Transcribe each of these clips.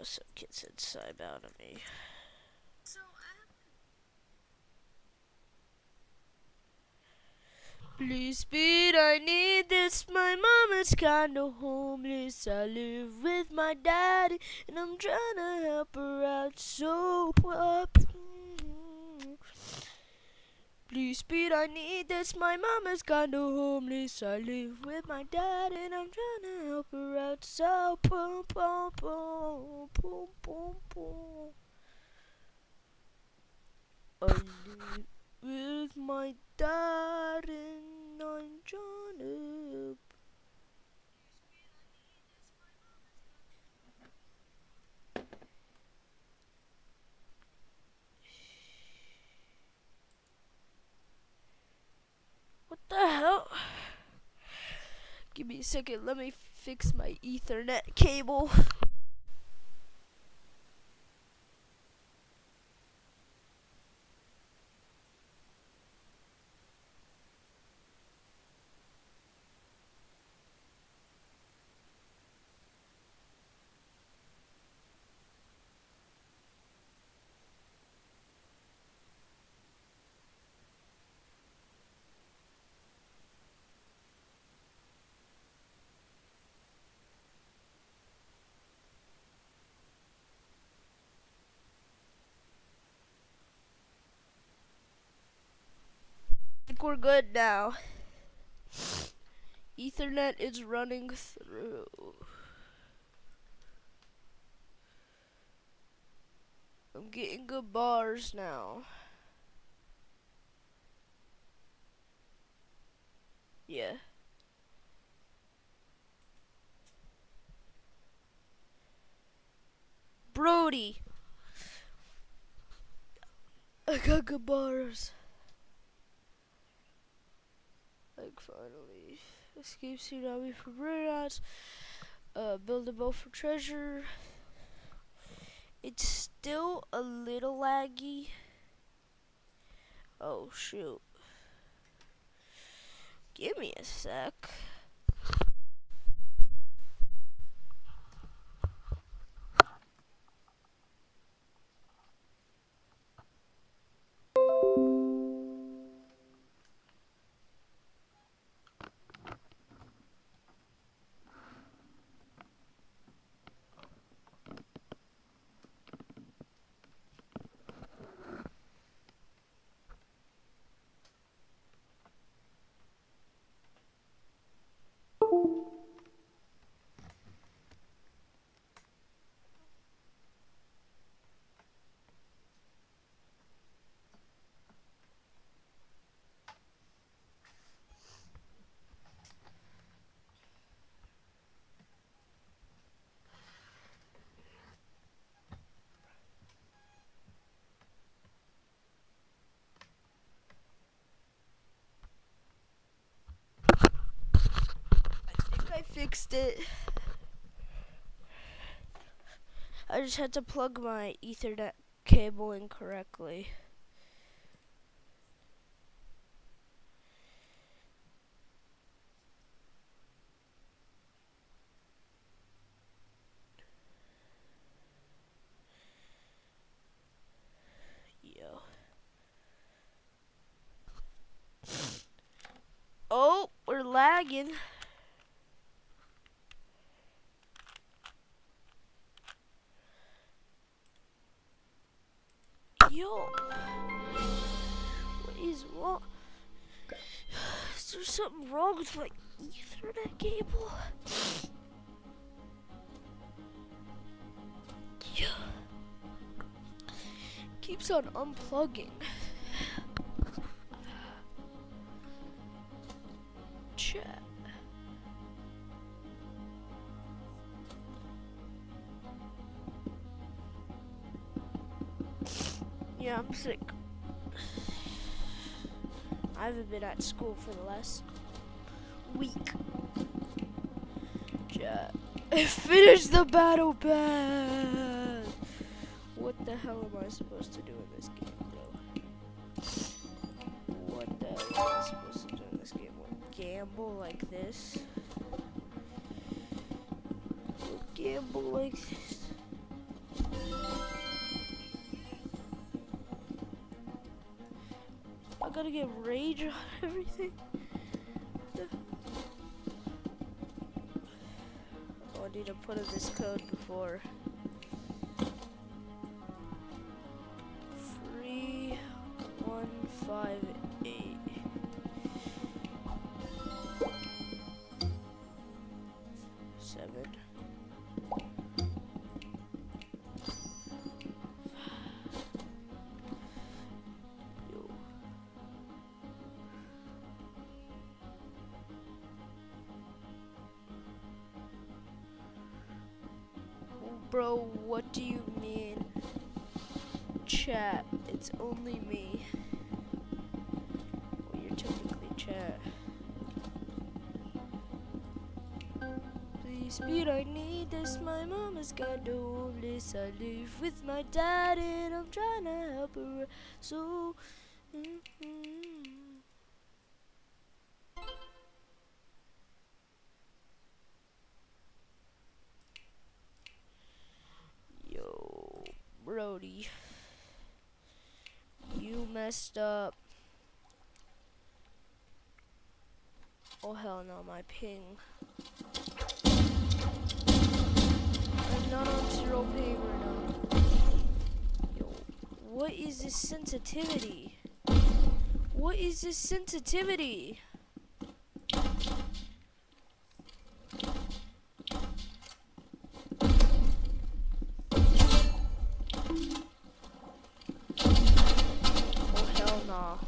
some kids inside out of me. Please speed, I need this. My mom is kinda homeless. I live with my daddy, and I'm trying to help her out. So what? Please speed, I need this. My mom is kinda homeless. I live with my dad, and I'm trying to help her out. So boom, boom, boom, boom, boom, boom. I live with my dad, and I'm trying to. What the hell? Give me a second, let me fix my Ethernet cable. I think we're good now. Ethernet is running through. I'm getting good bars now. Yeah. Brody. I got good bars. Like, finally. Escape tsunami from radars. Build a boat for treasure. It's still a little laggy. Oh, shoot. Give me a sec. I fixed it. I just had to plug my Ethernet cable in correctly. Yo. Oh, we're lagging. Yo. What is wrong? Is there something wrong with my Ethernet cable? Yeah. Keeps on unplugging. Chat. Yeah, I'm sick. I haven't been at school for the last week. Chat. I finished the battle pass. What the hell am I supposed to do in this game, bro? What the hell am I supposed to do in this game? What, gamble like this? What, gamble like this? gotta get rage on everything. Oh, I need to put in this code before. 3158. Bro, what do you mean? Chat, it's only me. Well, you're technically chat. Please, speed, I need this. My mama's got no bliss. I live with my dad and I'm trying to help her. So, yo, Brody, you messed up. Oh hell no, my ping. I'm not on 0 ping right now. Yo, what is this sensitivity? What is this sensitivity? Oh hell no.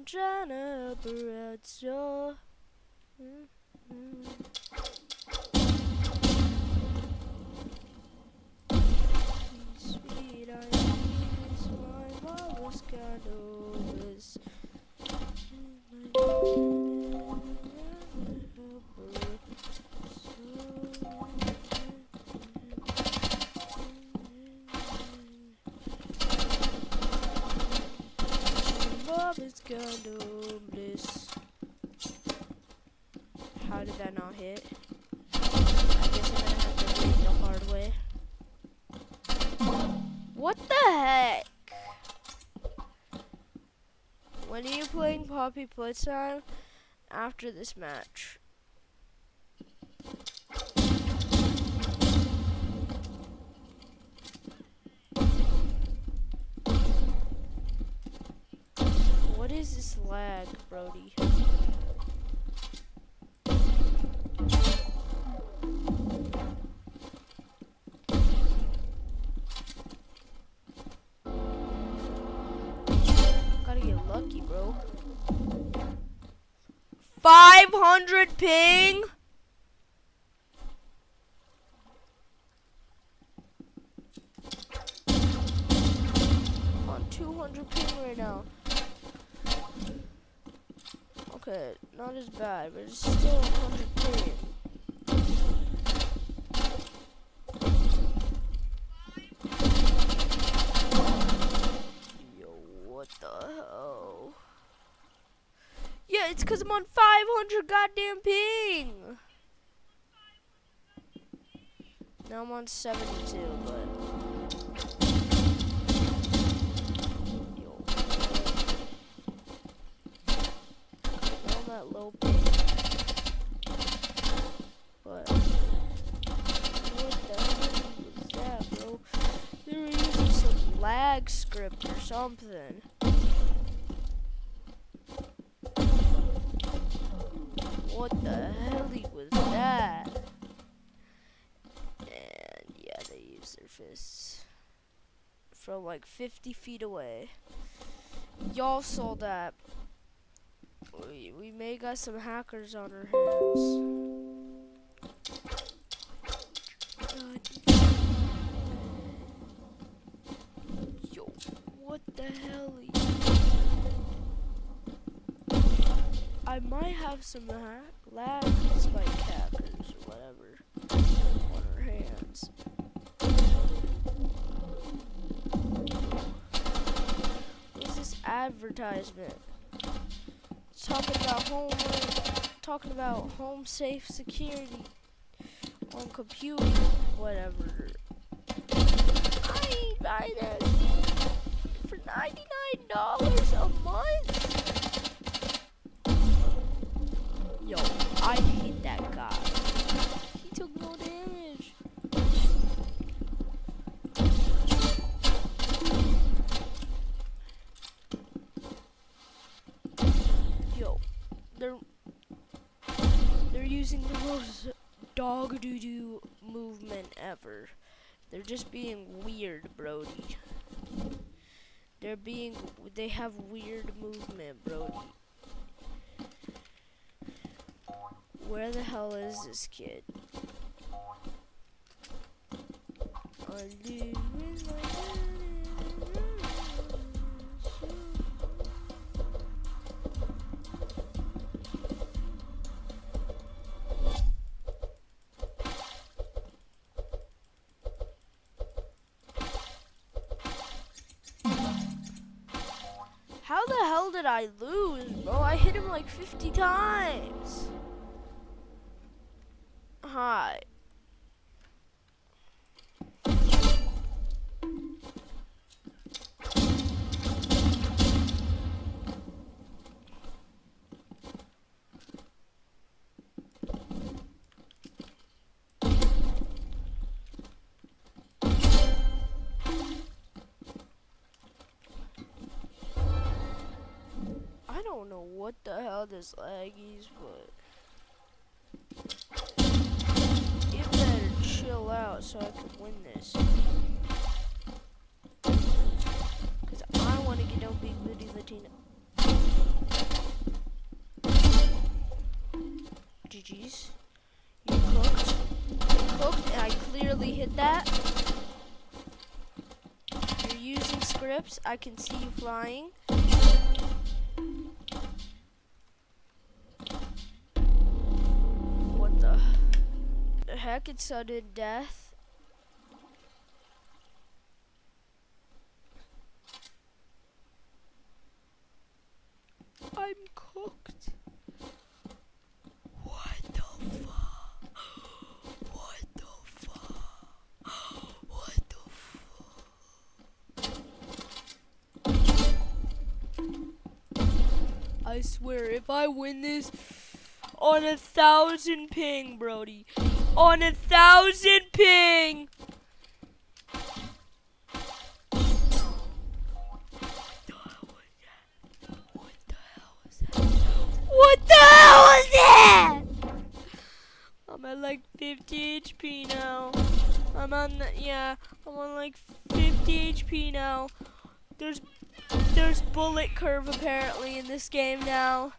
Trying to help her out, so sweet, I miss my mama's candles. Mama's candle bliss. How did that not hit? I guess I'm gonna have to do it the hard way. What the heck? When are you playing Poppy Playtime? After this match. What is this lag, Brody? Gotta get lucky, bro. 500 ping? I'm on 200 ping right now. Okay, not as bad, but it's still 100 ping. Yo, what the hell? Yeah, it's because I'm on 500 goddamn ping. Now I'm on 72, but... That low ping. But what the hell was that, bro? They were using some lag script or something. What the hell was that? And yeah, they used their fists from like 50 feet away. Y'all saw that. We may got some hackers on our hands. Yo, what the hell? I might have some lag spike hackers or whatever on our hands. advertisement. It's talking about home safe security on computer, whatever. I ain't buying that for $99 a month. Yo, I hate that guy. He took no damage. Yo, they're using the most dog doo-doo movement ever. They're just being weird, Brody. They have weird movement, Brody. Where the hell is this kid? How the hell did I lose, bro? I hit him like 50 times. Hi. I don't know what the hell this lag is, but it better chill out so I can win this. Cause I wanna get no big booty Latina. GG's. You cooked. Cooked, and I clearly hit that. You're using scripts. I can see you flying. What the heck? It's sudden death. I'm cooked. What the fuck? What the fuck? What the fuck? I swear, if I win this on 1,000 ping, Brody, on 1,000 ping. What the hell was that? I'm at like 50 HP now. I'm on like 50 HP now. There's bullet curve apparently in this game now.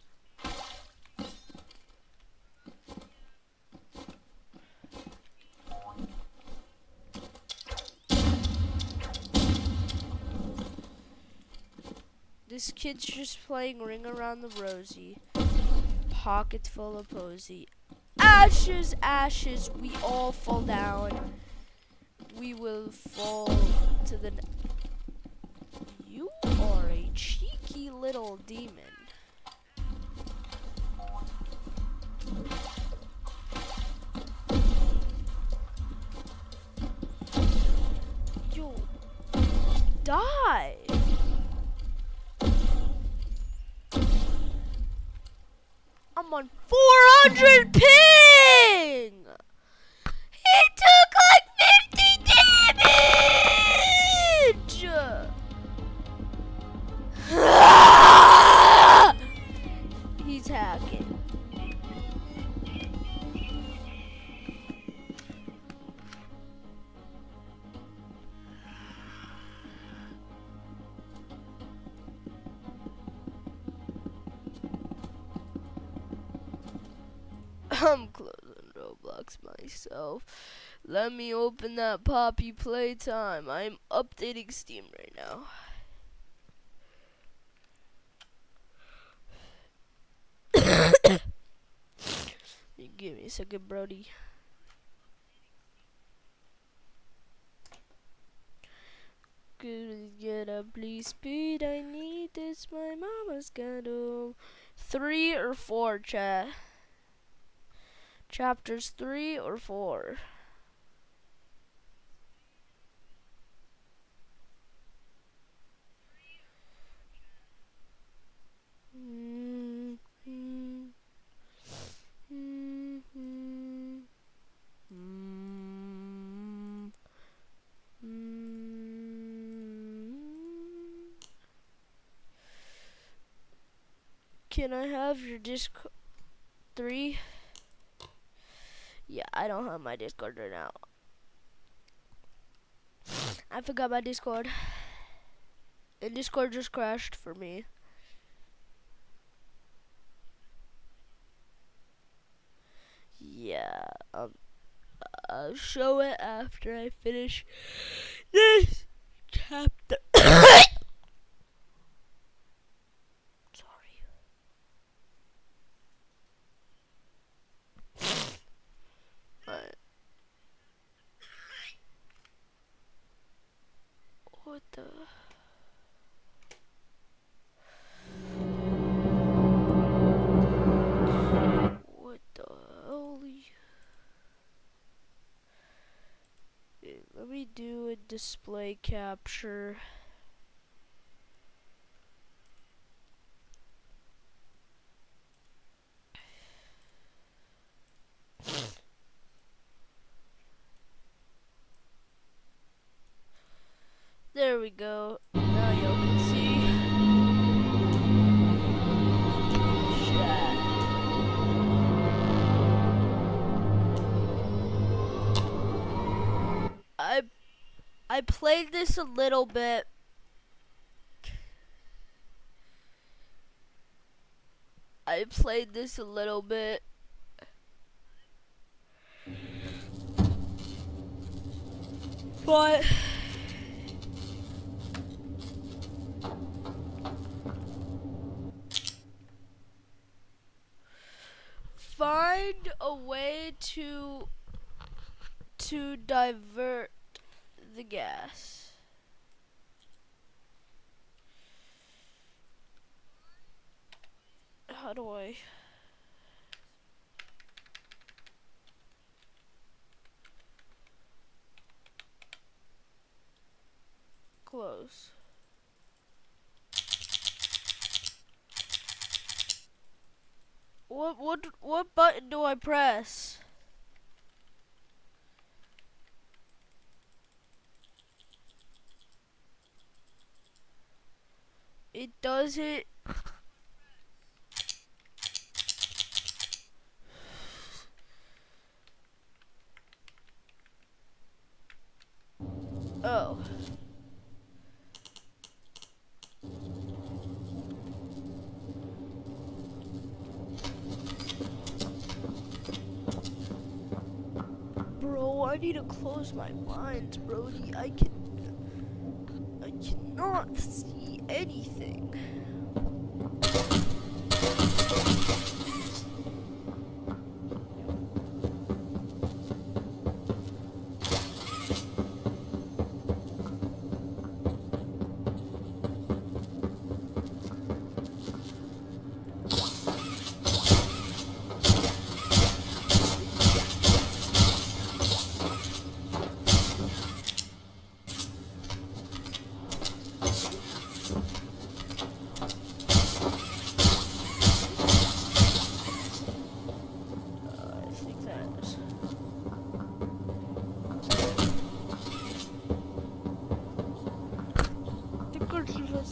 This kid's just playing Ring Around the Rosie. Pockets full of posy. Ashes, ashes, we all fall down. We will fall to the... You are a cheeky little demon. Yo, die! I'm on 400 ping! He took like 50 damage! He's hacking. I'm closing Roblox myself. Let me open that Poppy Playtime. I'm updating Steam right now. Give me a second, Brody. Get up, please speed. I need this. My mama's got home. 3 or 4, chat. Chapters 3 or 4. Can I have your Discord? 3? Yeah, I don't have my Discord right now. I forgot my Discord. And Discord just crashed for me. Yeah, I'll show it after I finish this chapter. Sorry. What the? What the holy? Let me do a display capture. There we go. Now y'all can see. Chat. I played this a little bit. But find a way to divert the gas. How do I? Close. What button do I press? It does it. Oh. Bro, I need to close my blinds, Brody. I cannot see anything.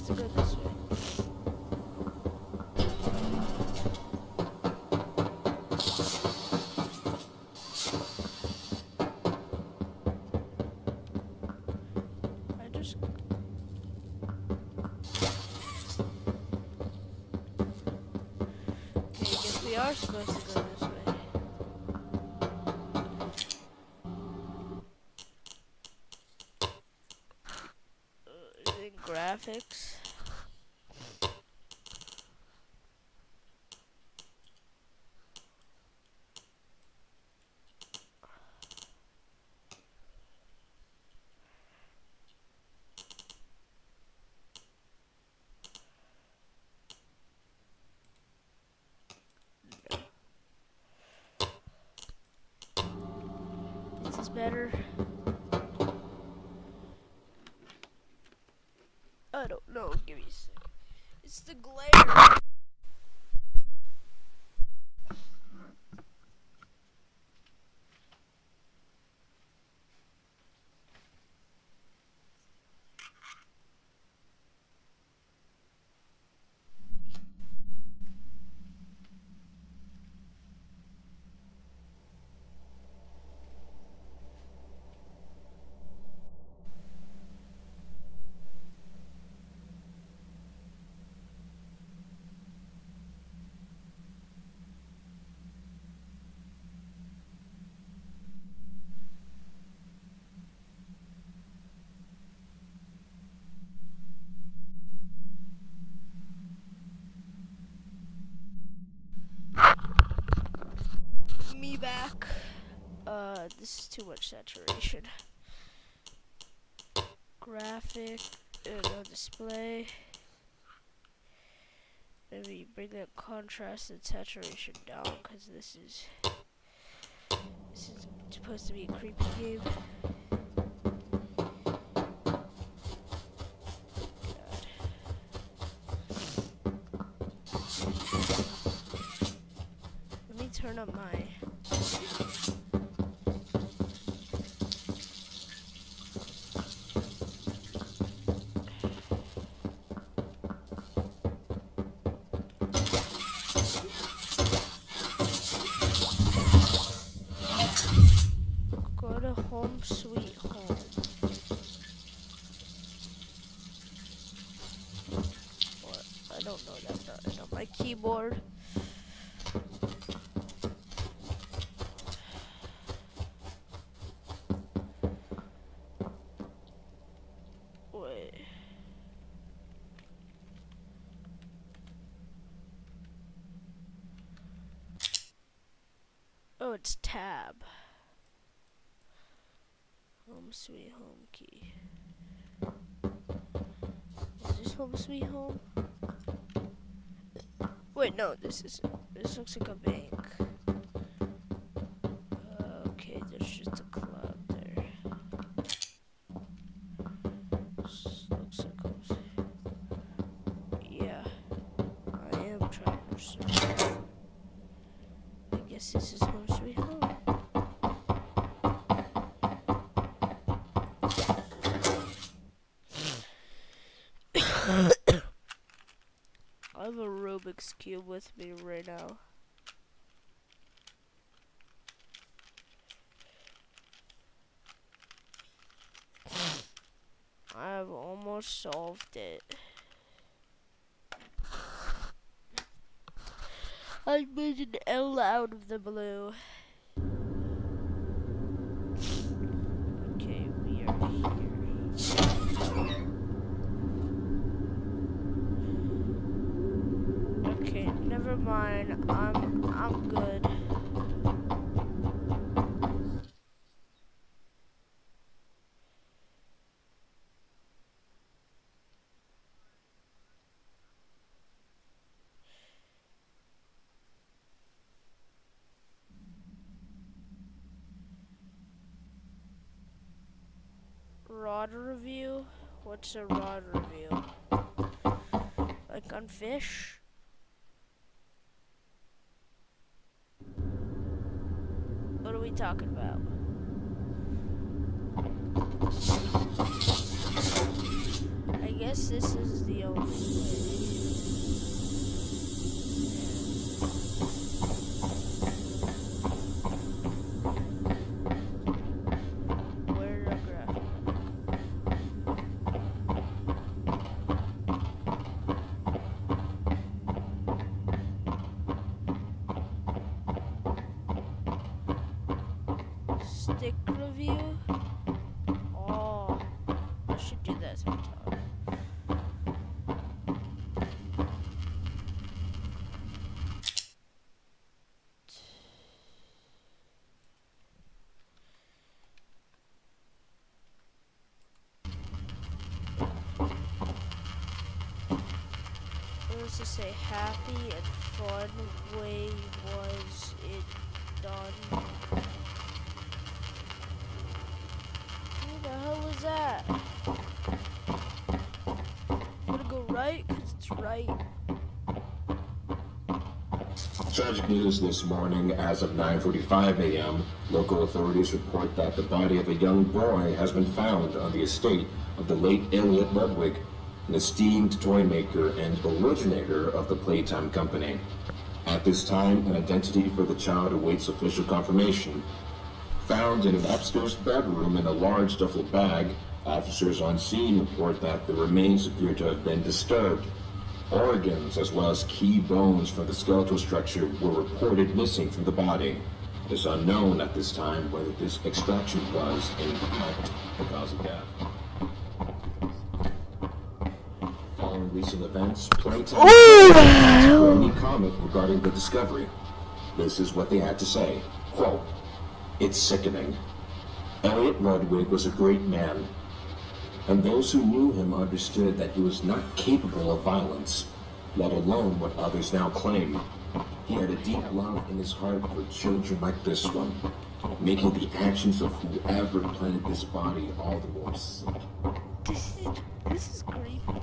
To go this way. I just. Okay, I guess we are supposed to go this way. In graphics. this better? I don't know. Give me a sec. It's the glare. Me back. This is too much saturation. Graphic, no display. Maybe bring that contrast and saturation down, because this is supposed to be a creepy game. Let me turn up my. Go to Home Sweet Home. What? I don't know that button on my keyboard. Wait. Oh, it's tab. Home Sweet Home key. Is this Home Sweet Home? Wait, no, this looks like a bank. Okay, there's just a cloud there. Looks like Home Sweet. Yeah, I am trying to search. I guess this is Home Sweet Home. I have a Rubik's Cube with me right now. I have almost solved it. I made an L out of the blue. Okay, we are here. Okay, never mind. I'm good. Rod review? What's a rod review? Like on fish? What are we talking about? I guess this is the only way. Stick review? Oh, I should do that sometime. Let's just say happy and fun way was it done? That's right. Tragic news this morning. As of 9:45 a.m., local authorities report that the body of a young boy has been found on the estate of the late Elliot Ludwig, an esteemed toy maker and originator of the Playtime Company. At this time, an identity for the child awaits official confirmation. Found in an upstairs bedroom in a large duffel bag, officers on scene report that the remains appear to have been disturbed. Organs, as well as key bones from the skeletal structure, were reported missing from the body. It is unknown at this time whether this extraction was, in fact, the cause of death. Following recent events, Playtime for any comment regarding the discovery. This is what they had to say. Quote, "It's sickening. Elliot Ludwig was a great man, and those who knew him understood that he was not capable of violence, let alone what others now claim. He had a deep love in his heart for children like this one, making the actions of whoever planted this body all the more sick." This is creepy, bro.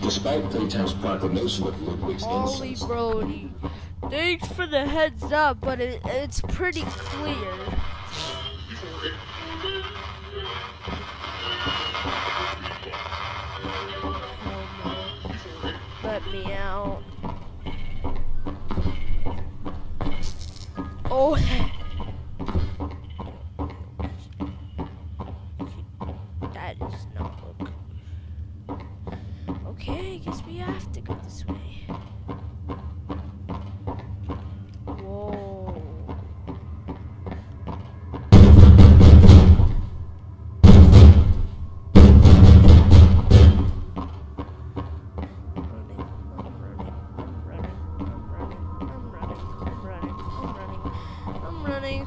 Despite Playtime's proclamation of Ludwig's Holy innocence, Brody. Thanks for the heads up, but it's pretty clear. Let me out. Oh, that does not look. Okay, I guess we have to go this way. Whoa. I'm running.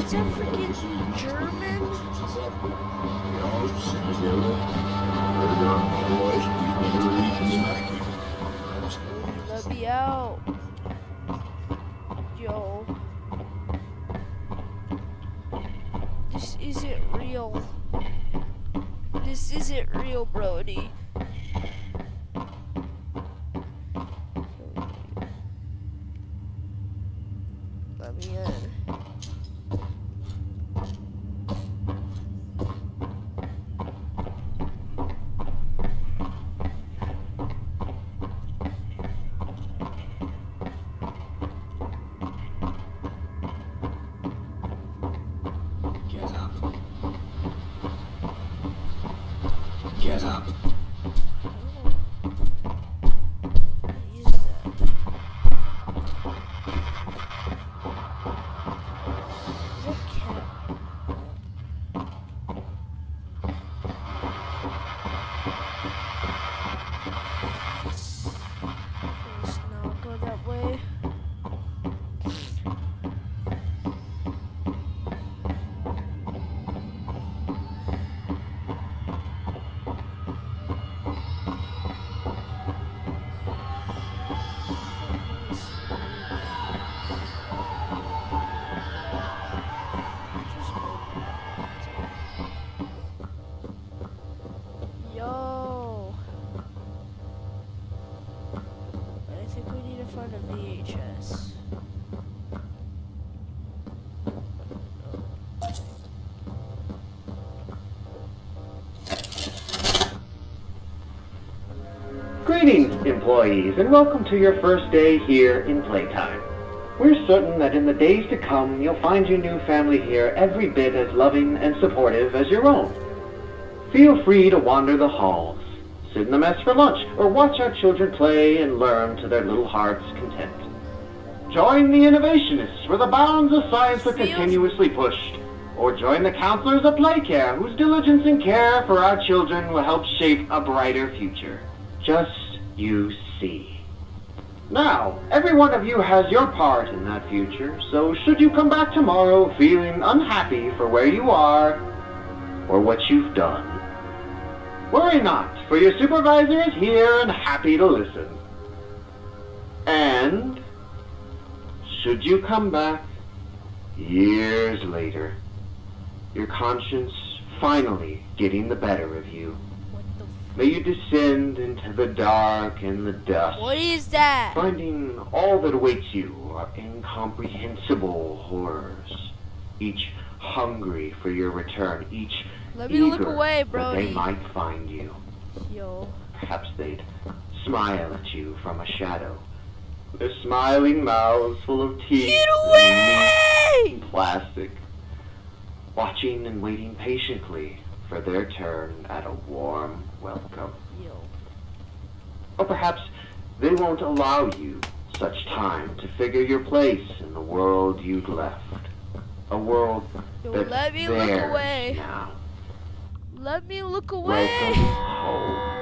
Is that freaking German? Let me out. Yo. This isn't real. This isn't real, Brody. Let me in. Get up. Greetings, employees, and welcome to your first day here in Playtime. We're certain that in the days to come, you'll find your new family here every bit as loving and supportive as your own. Feel free to wander the halls, sit in the mess for lunch, or watch our children play and learn to their little hearts' content. Join the innovationists where the bounds of science are continuously pushed, or join the counselors of Playcare whose diligence and care for our children will help shape a brighter future. Just you see. Now, every one of you has your part in that future, so should you come back tomorrow feeling unhappy for where you are or what you've done, worry not, for your supervisor is here and happy to listen. And should you come back years later, your conscience finally getting the better of you, may you descend into the dark and the dust. What is that? Finding all that awaits you are incomprehensible horrors, each hungry for your return, each Let me eager look away, that Brody. they might find you. Yo. Perhaps they'd smile at you from a shadow, their smiling mouths full of teeth Get and away! meat and plastic, watching and waiting patiently for their turn at a warm welcome. Yo. Or perhaps they won't allow you such time to figure your place in the world you'd left. A world Yo, that's let me look theirs away. now. Let me look away. Welcome home.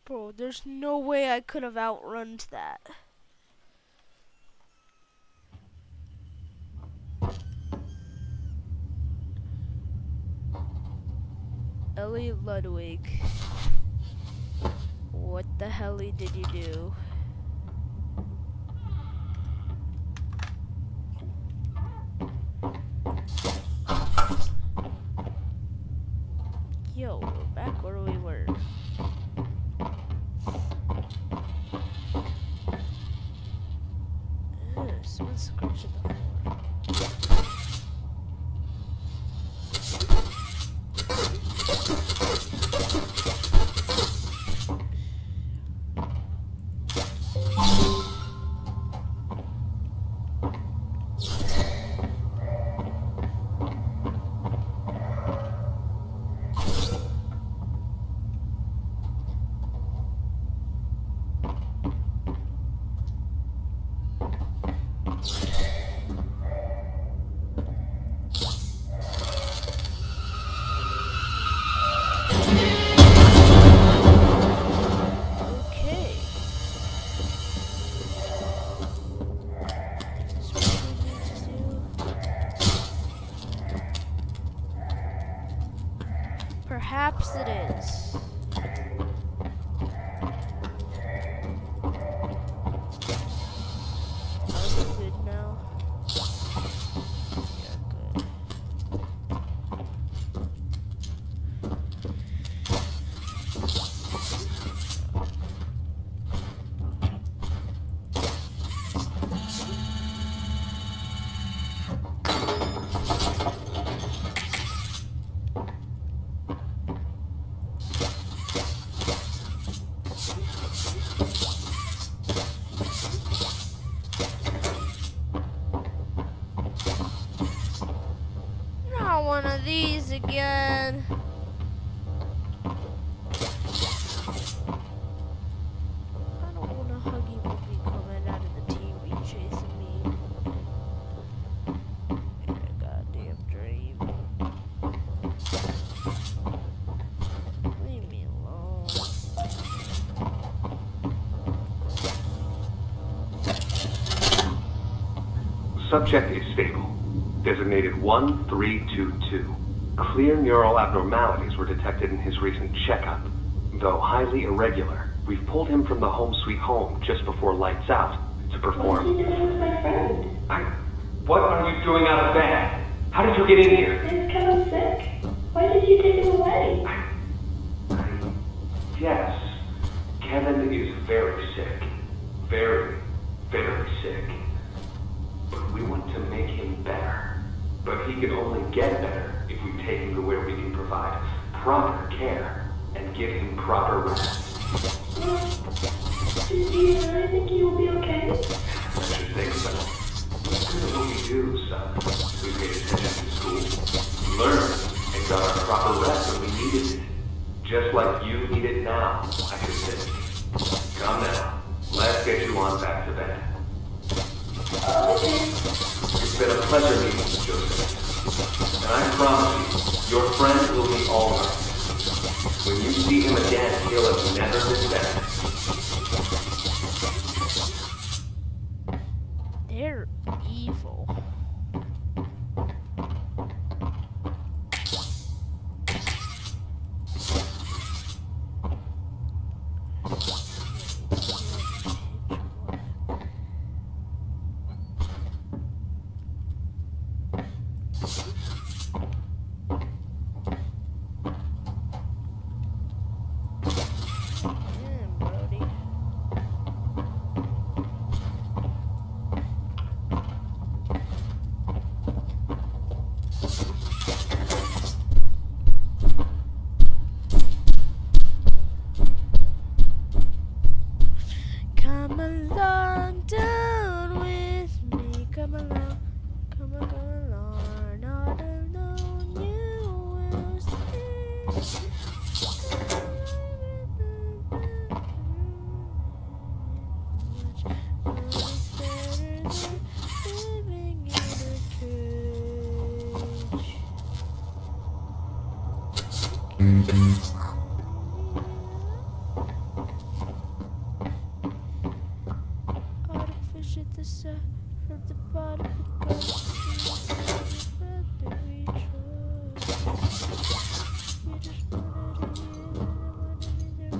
Bro, there's no way I could have outrun that. Ellie Ludwig. What the hell did you do? Yo, we're back where we were. Someone's scratching the floor. Perhaps it is. Are we good now? Yeah, good. Not one of these again. I don't want a Huggy Wuggy coming out of the TV chasing me. Yeah, goddamn dream. Leave me alone. Subject is stable. Designated 1322. Clear neural abnormalities were detected in his recent checkup. Though highly irregular, we've pulled him from the home sweet home just before lights out to What perform. did you do with my friend? What are you doing out of bed? How did you get in here? He's kind of sick. Why did you take him away? Yes, Kevin is very sick. Very, very sick. But we want to make him better. But he can only get better if we take him to where we can provide proper care and give him proper rest. Do you really think he will be okay? I should think so. What good will we do, son? We paid attention to school, learned, and got our proper rest when we needed it. Just like you need it now, I should think. Come now, let's get you on back to bed. Okay. It's been a pleasure meeting you, Joseph. And I promise you, your friend will be all right. When you see him again, he'll have never been better. They're evil. Damn, Brody. Come along down with me. Come along, come along. Not alone, you will stay. Fish at the side from the bottom because that we trust. We just wanted to hear that I wanted to be there.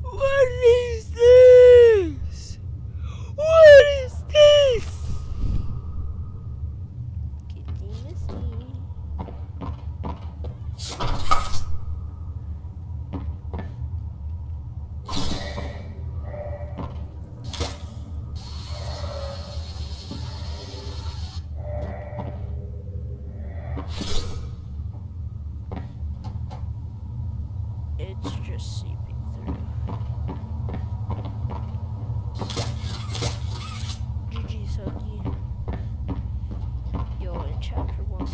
What is this? What is this? It's just seeping through. GG's Huggy. Yo, in chapter 1.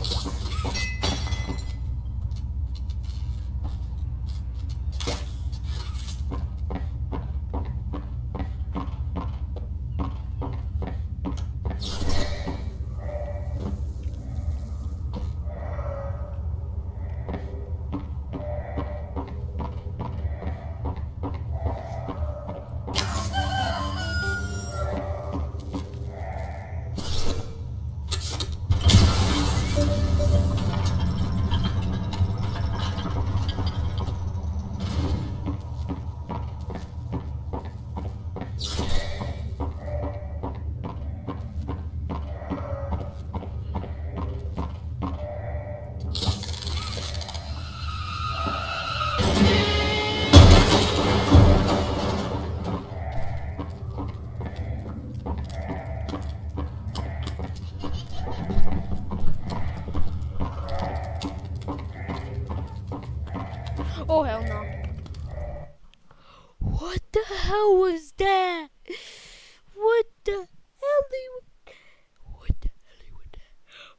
Oh, hell no. What the hell was that? What the hell? What the hell?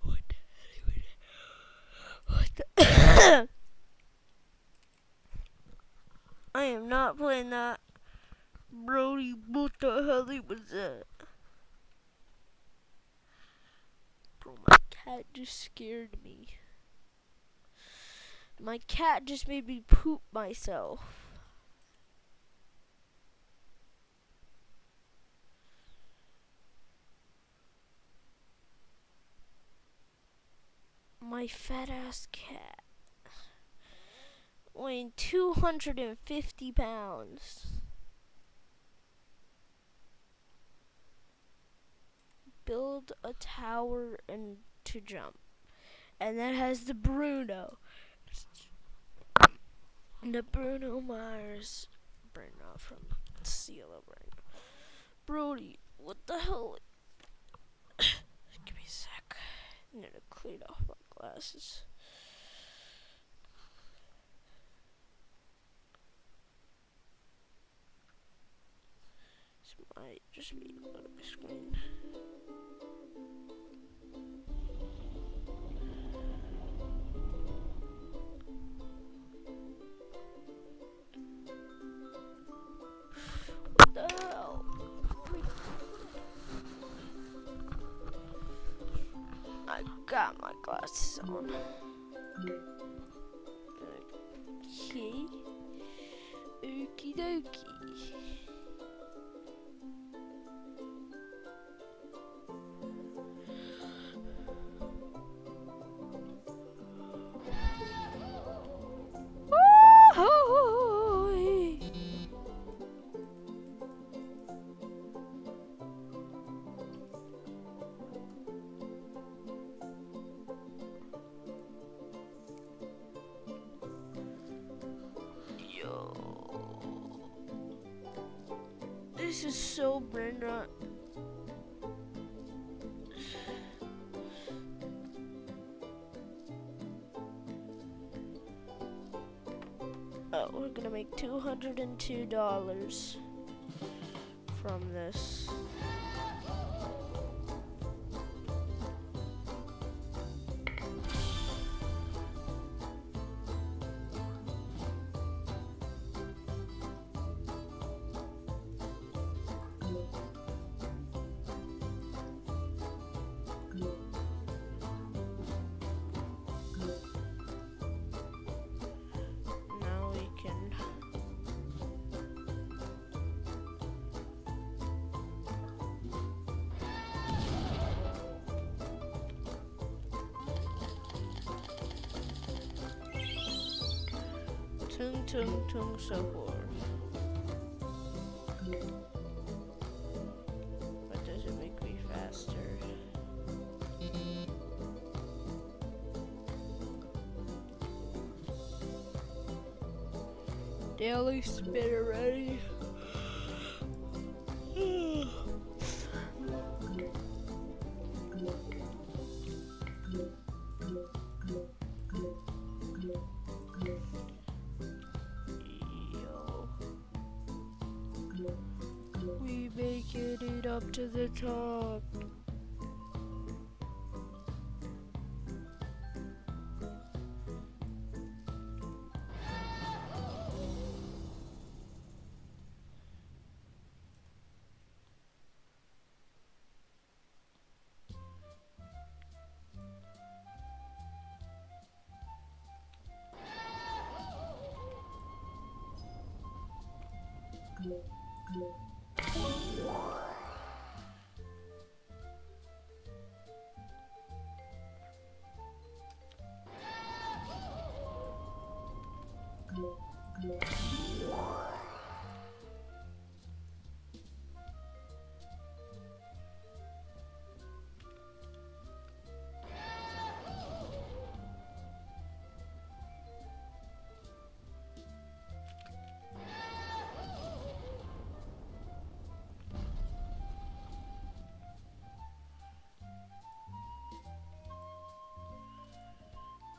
What the hell? What the I am not playing that. Brody, what the hell was that? Bro, my cat just scared me. My cat just made me poop myself. my fat ass cat. Weighing 250 pounds. Build a tower and to jump. And that has the Bruno. The Bruno Mars. Bruno from CeeLo Bruno. Brody, what the hell? Give me a sec. I need to clean off my glasses. This might just be a loading screen. What the hell? I got my glasses on. Okay. Okie dokie. Woo-hoo-hoo-hoo. This is so Brenda. Oh, we're gonna make $202 from this. Now we can tung tung tung sahur. But does it make me faster? Daily spinner ready. Yo. We making it up to the top.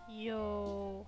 Yo.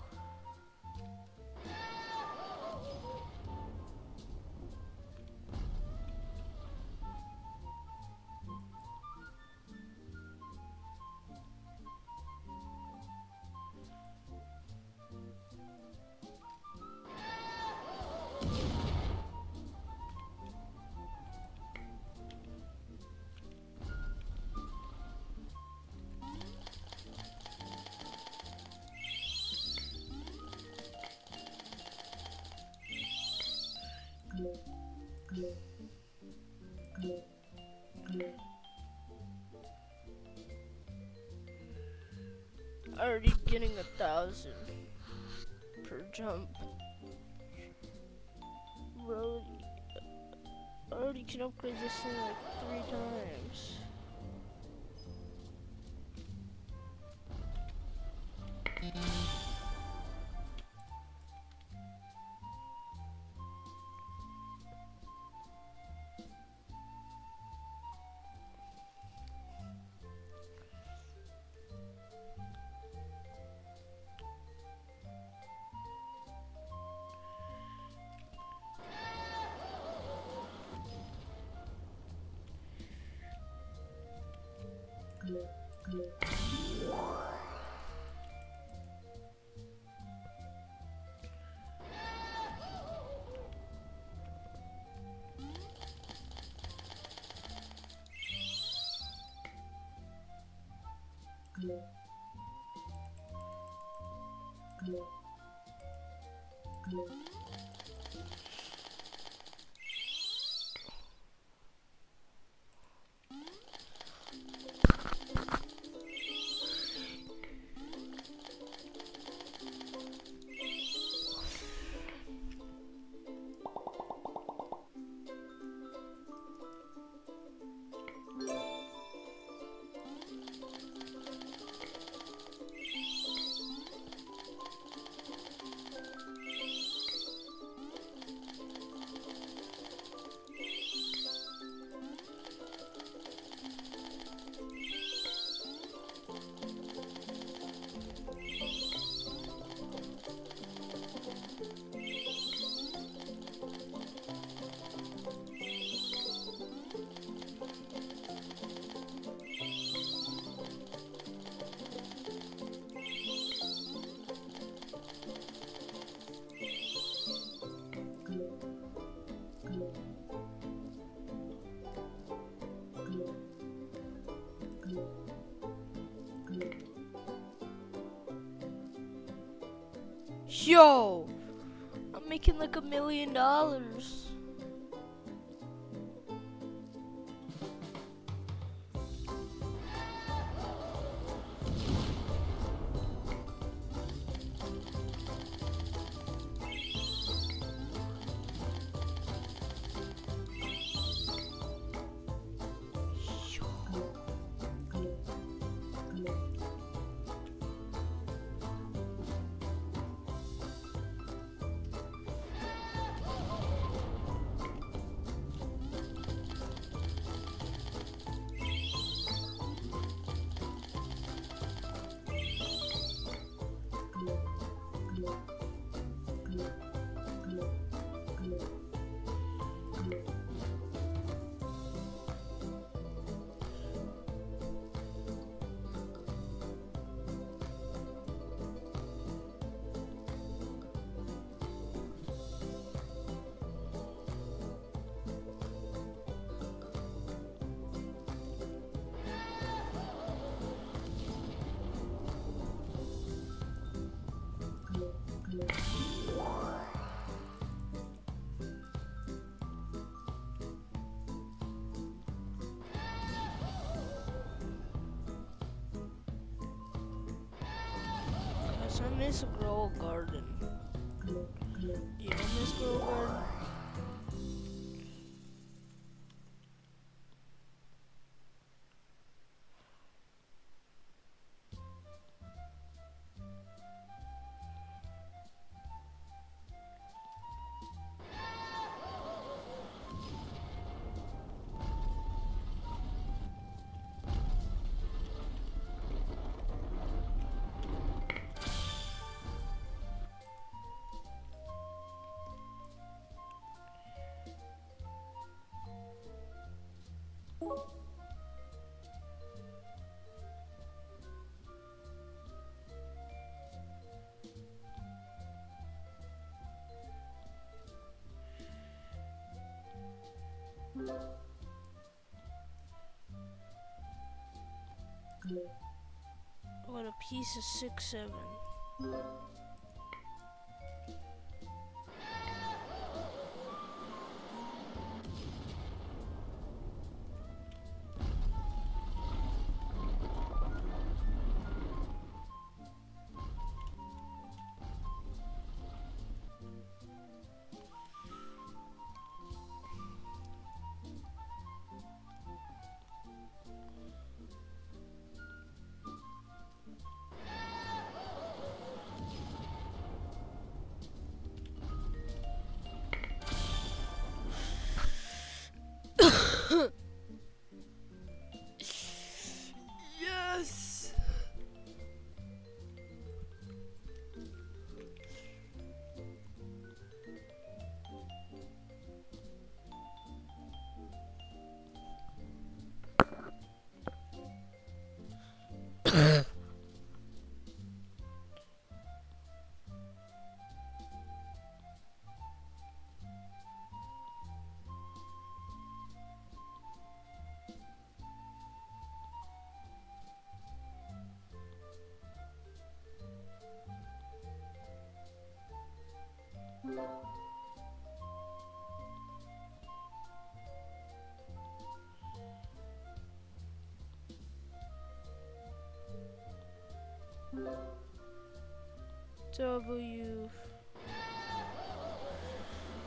Already getting 1,000 per jump. Bro, I already can upgrade this thing like 3 times. Yo, I'm making like $1 million. Guys, I miss a grow garden. You don't miss grow garden? What a piece of 6-7. W.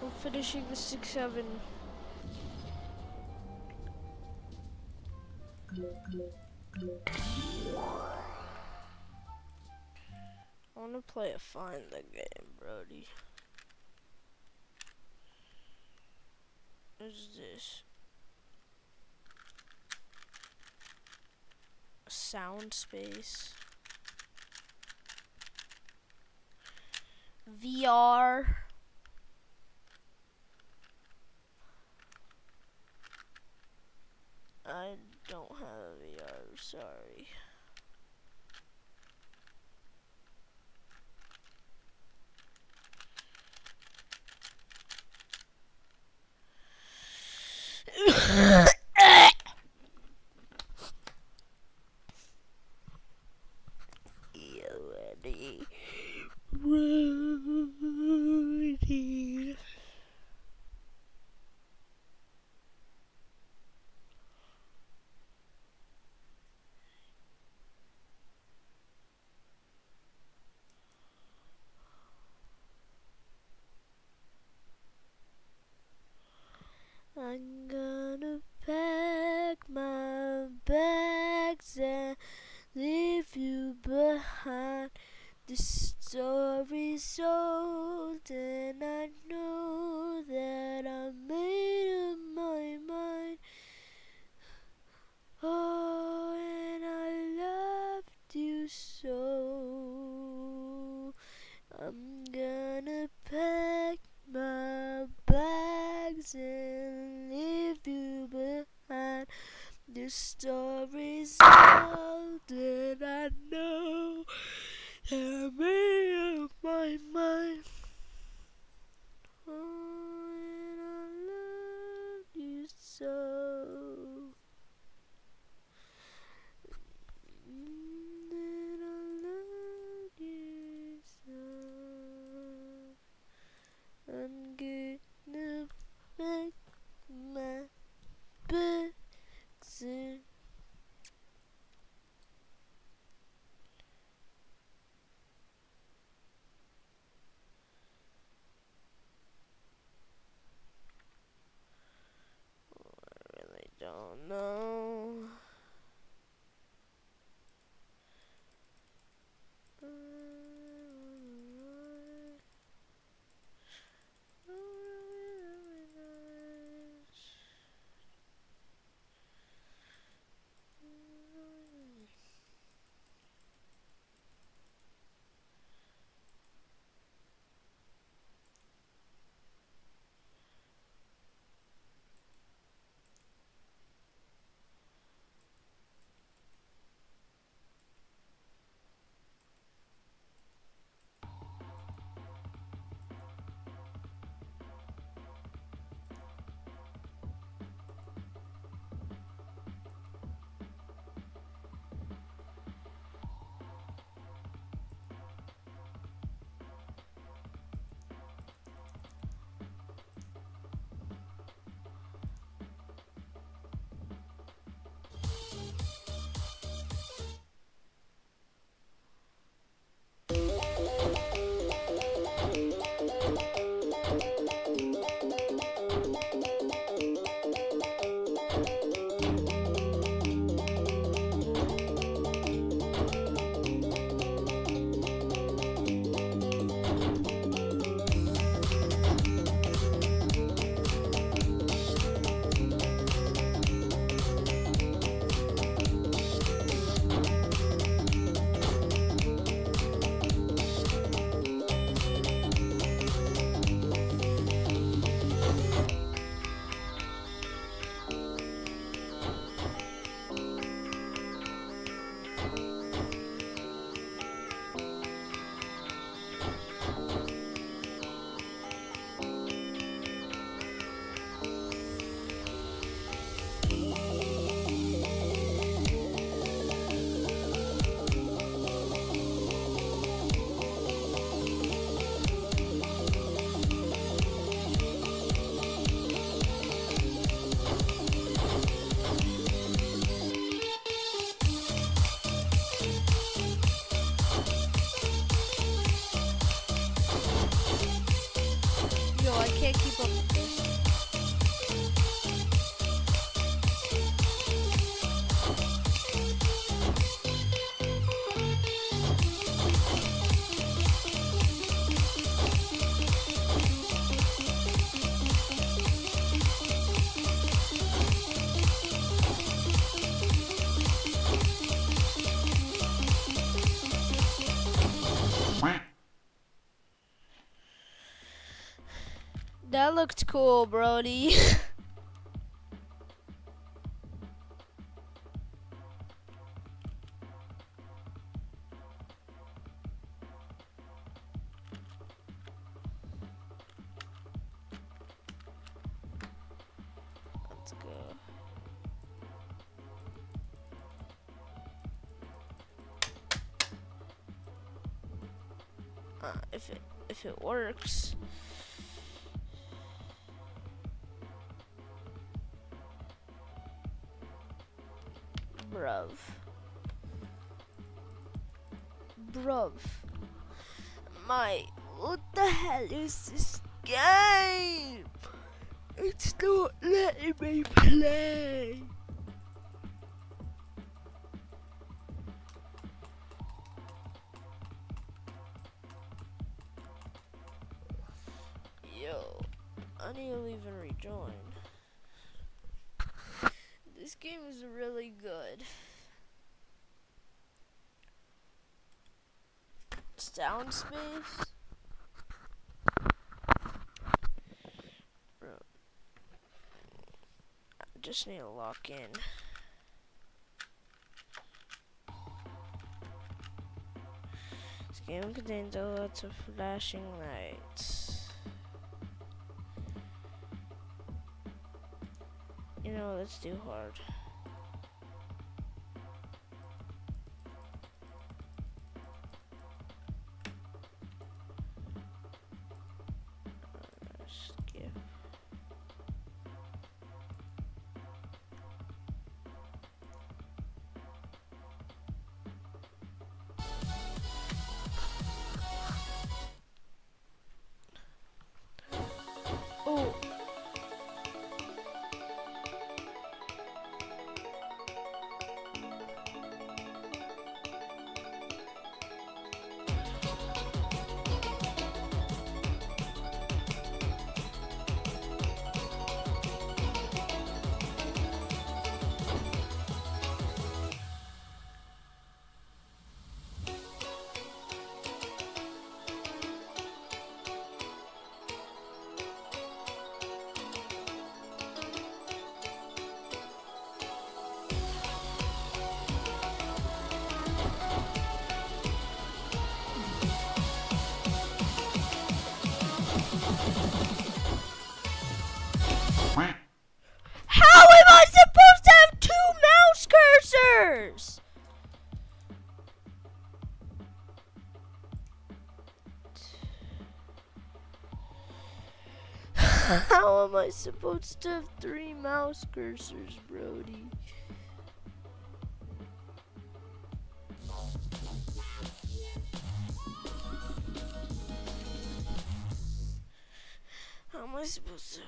I'm finishing the 6-7. I wanna play a find the game, Brody. What is this? A sound space. VR. I don't have a VR, sorry. Ready. I'm gonna pack my bags and leave you behind. The story's old and I know that I made up my mind. Oh, and I loved you so. I'm gonna pack my bags and leave you behind. The story's old and I know that I made up my mind. Oh, and I love you so. And I love you so. I'm gonna pack my bags and really don't know. That looked cool, Brody. Let's go. If it works. Bruv. What the hell is this game? It's not letting me play. Yo, I need to leave and rejoin. This game is really good. Sound space? Bro. I just need to lock in. This game contains lots of flashing lights. You know, let's do hard. Skip. Oh. How am I supposed to have 2 mouse cursors? How am I supposed to have 3 mouse cursors, Brody? How am I supposed to?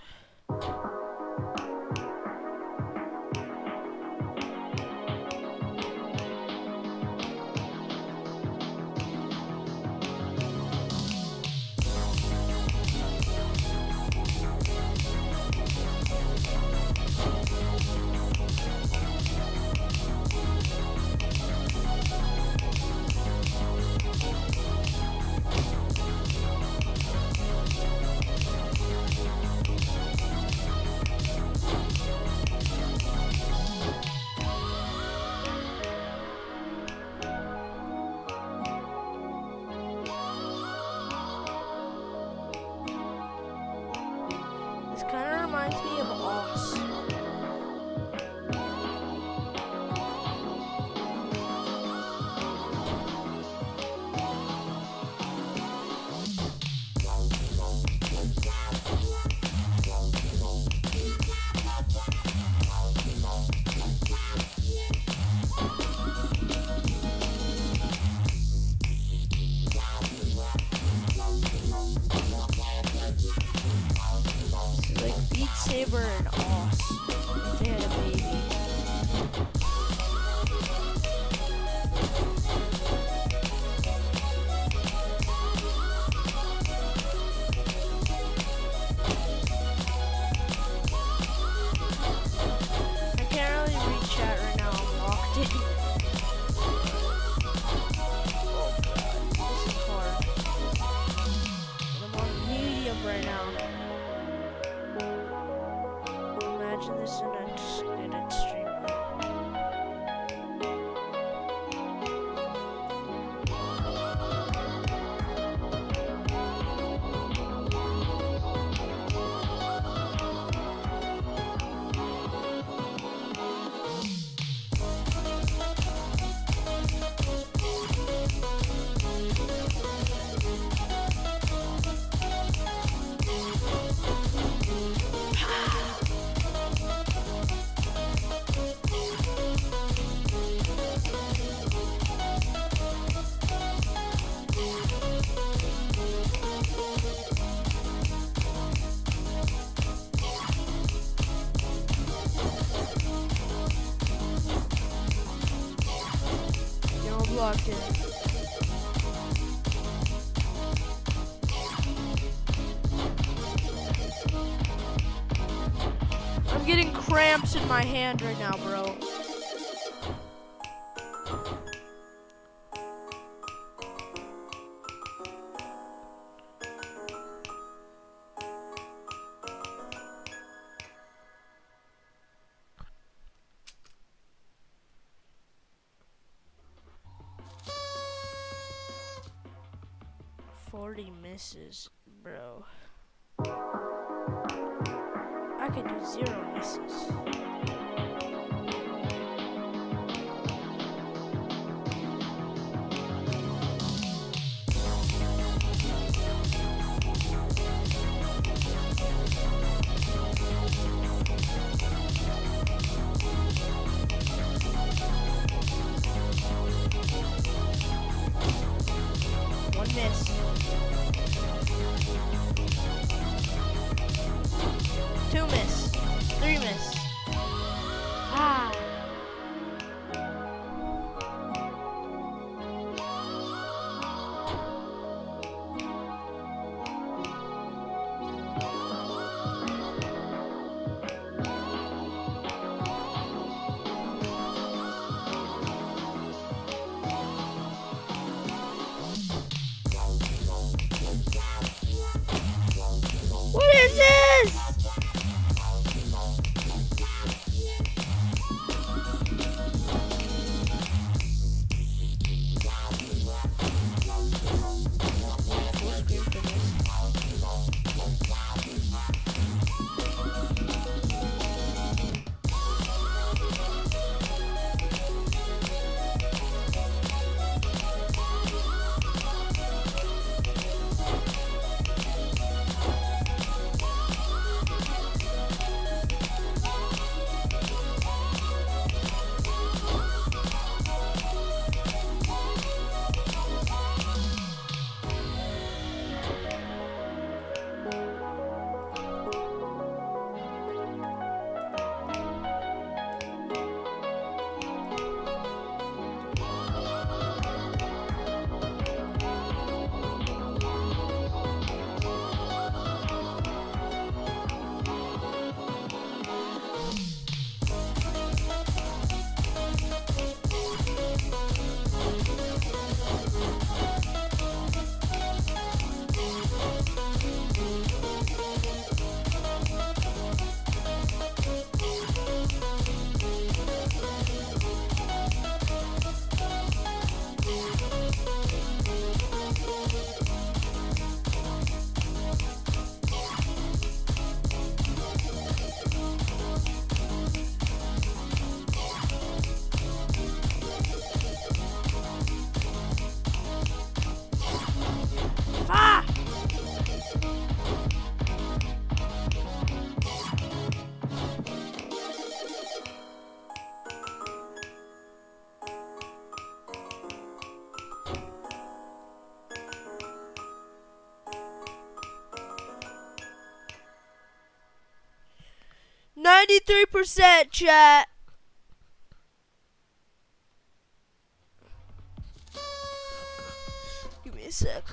an extreme low. Blocked in. I'm getting cramps in my hand right now, bro. Misses, bro. I could do 0 misses. One miss. 2 miss. 3 miss. Ah. What is this? %, chat. Give me a sec.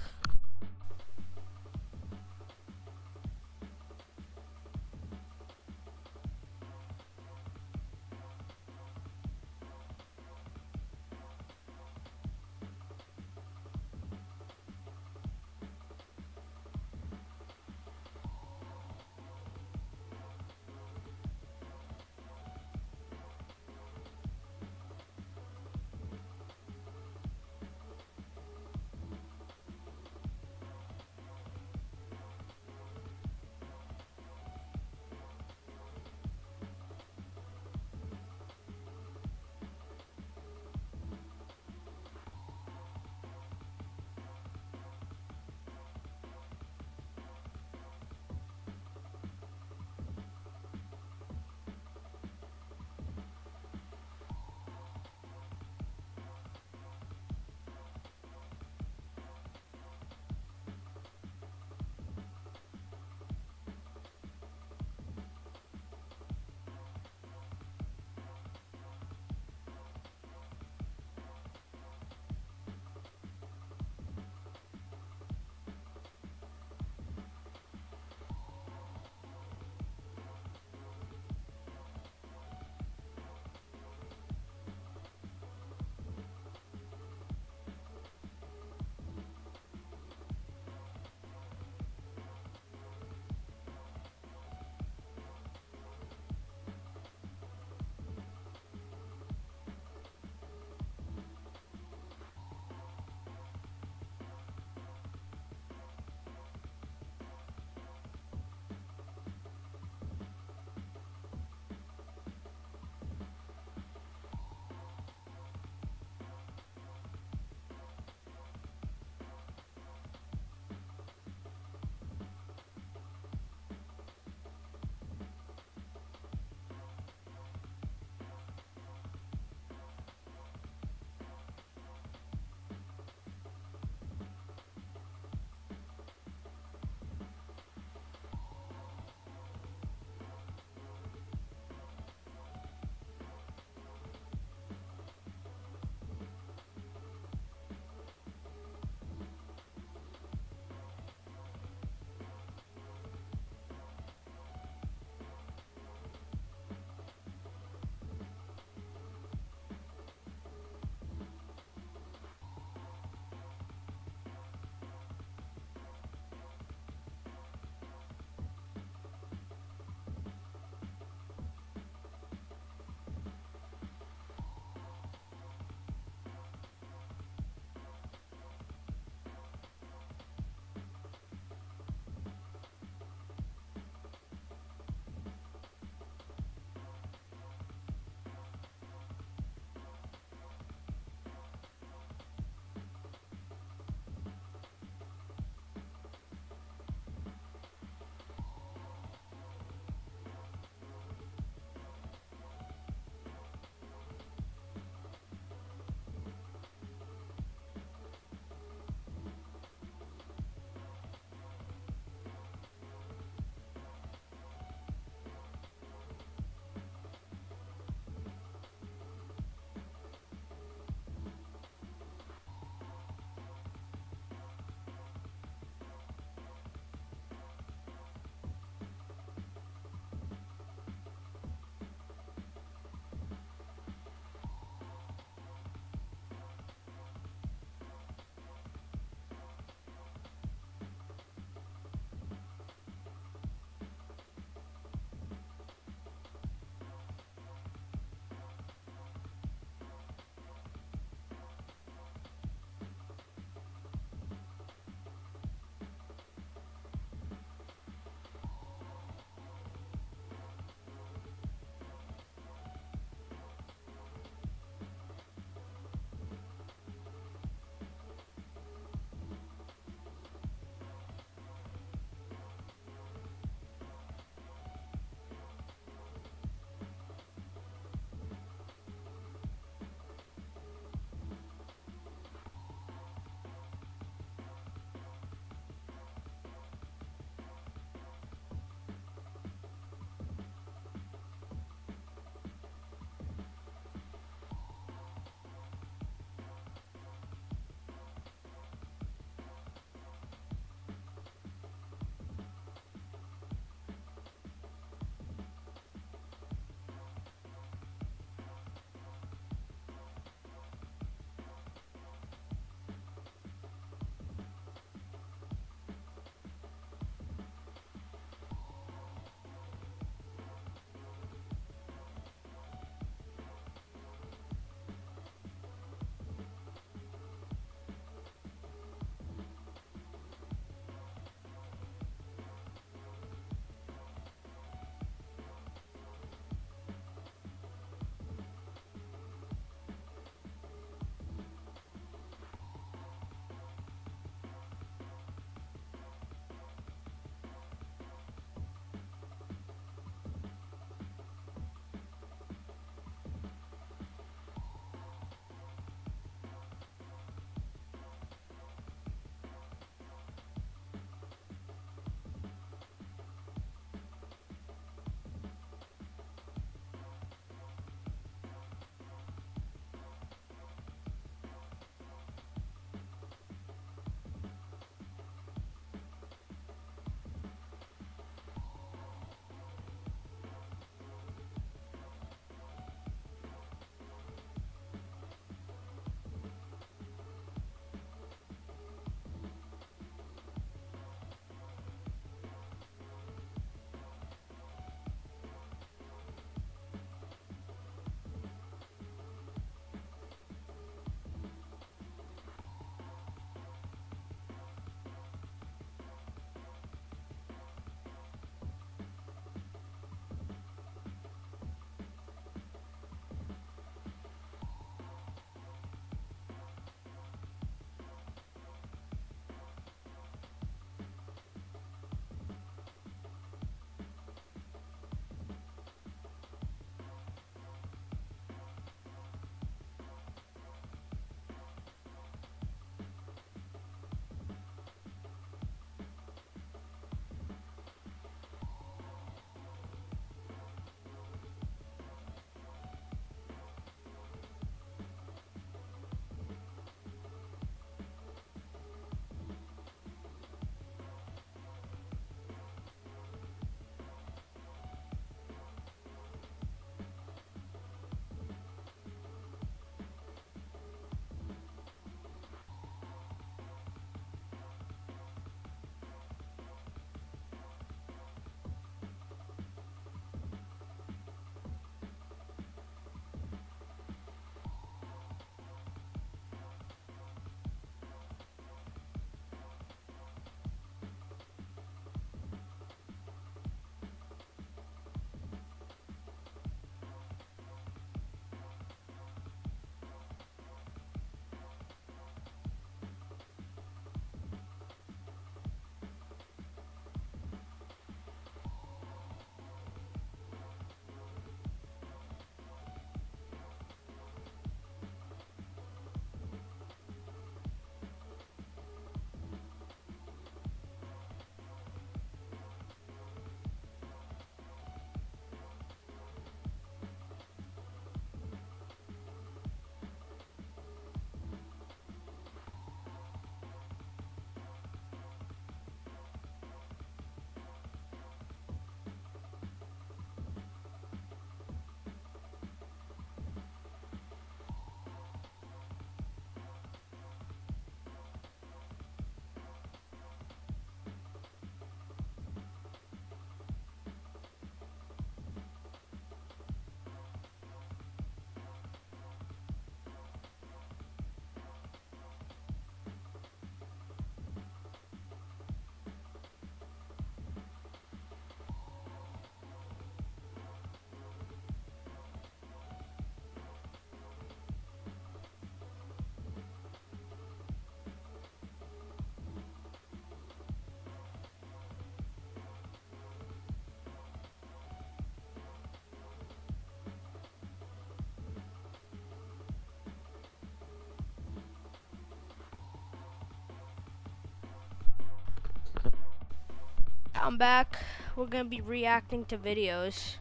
I'm back. We're gonna be reacting to videos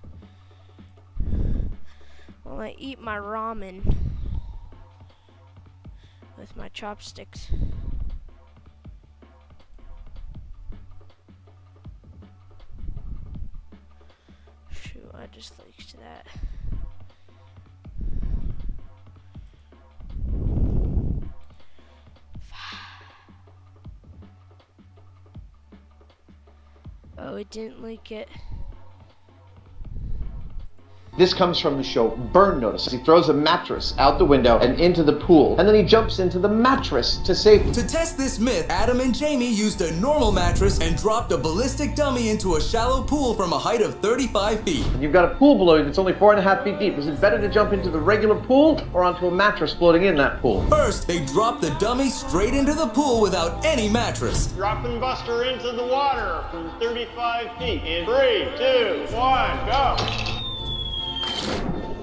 while I eat my ramen with my chopsticks. Shoot, I just liked that. Oh, it didn't leak it. This comes from the show Burn Notice. He throws a mattress out the window and into the pool, and then he jumps into the mattress to safety. To test this myth, Adam and Jamie used a normal mattress and dropped a ballistic dummy into a shallow pool from a height of 35 feet. And you've got a pool below you that's only 4.5 feet deep. Is it better to jump into the regular pool or onto a mattress floating in that pool? First, they dropped the dummy straight into the pool without any mattress. Dropping Buster into the water from 35 feet. In 3, 2, 1, go!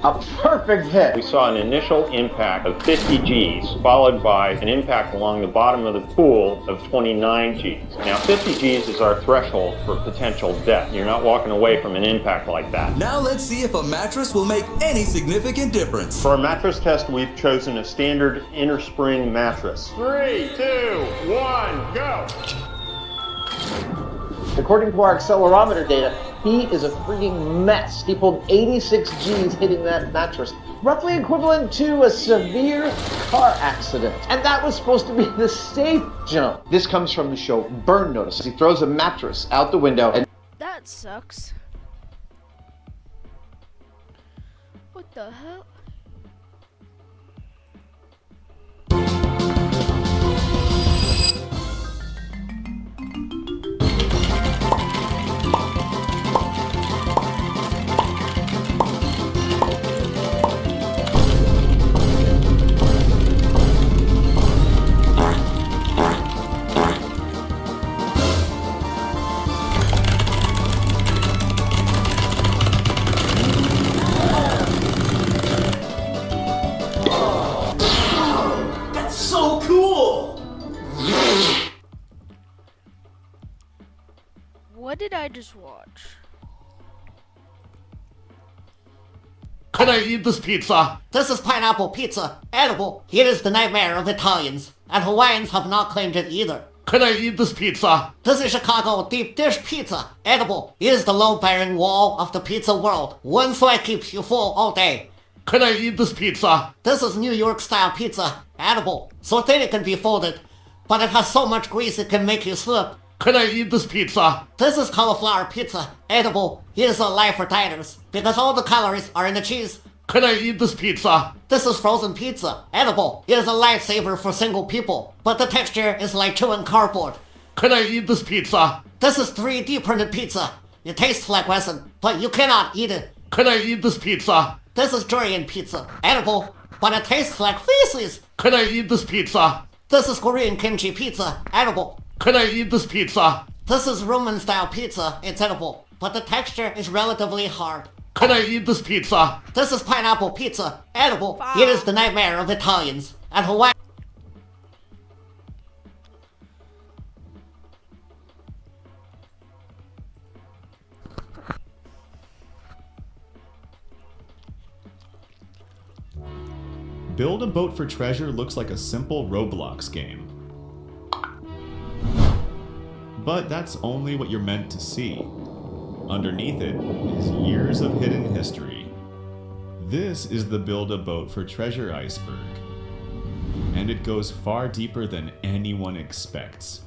A perfect hit. We saw an initial impact of 50 Gs, followed by an impact along the bottom of the pool of 29 Gs. Now, 50 Gs is our threshold for potential death. You're not walking away from an impact like that. Now let's see if a mattress will make any significant difference. For our mattress test, we've chosen a standard inner spring mattress. 3, 2, 1, go! According to our accelerometer data, he is a freaking mess. He pulled 86 Gs hitting that mattress, roughly equivalent to a severe car accident. And that was supposed to be the safe jump. This comes from the show Burn Notice. He throws a mattress out the window and That sucks. What the hell? So cool! What did I just watch? Can I eat this pizza? This is pineapple pizza. Edible. It is the nightmare of Italians. And Hawaiians have not claimed it either. Can I eat this pizza? This is Chicago deep dish pizza. Edible. It is the load-bearing wall of the pizza world. One slice keeps you full all day. Can I eat this pizza? This is New York style pizza. Edible. So thin it can be folded. But it has so much grease it can make you slip. Can I eat this pizza? This is cauliflower pizza. Edible. It is a life for dieters. Because all the calories are in the cheese. Can I eat this pizza? This is frozen pizza. Edible. It is a lifesaver for single people. But the texture is like chewing cardboard. Can I eat this pizza? This is 3D printed pizza. It tastes like resin, but you cannot eat it. Can I eat this pizza? This is durian pizza. Edible, but it tastes like feces. Can I eat this pizza? This is Korean kimchi pizza. Edible. Can I eat this pizza? This is Roman style pizza. It's edible, but the texture is relatively hard. Can I eat this pizza? This is pineapple pizza. Edible. It is the nightmare of Italians. And Hawaii. Build a boat for treasure looks like a simple Roblox game. But that's only what you're meant to see. Underneath it is years of hidden history. This is the Build a Boat for Treasure iceberg. And it goes far deeper than anyone expects.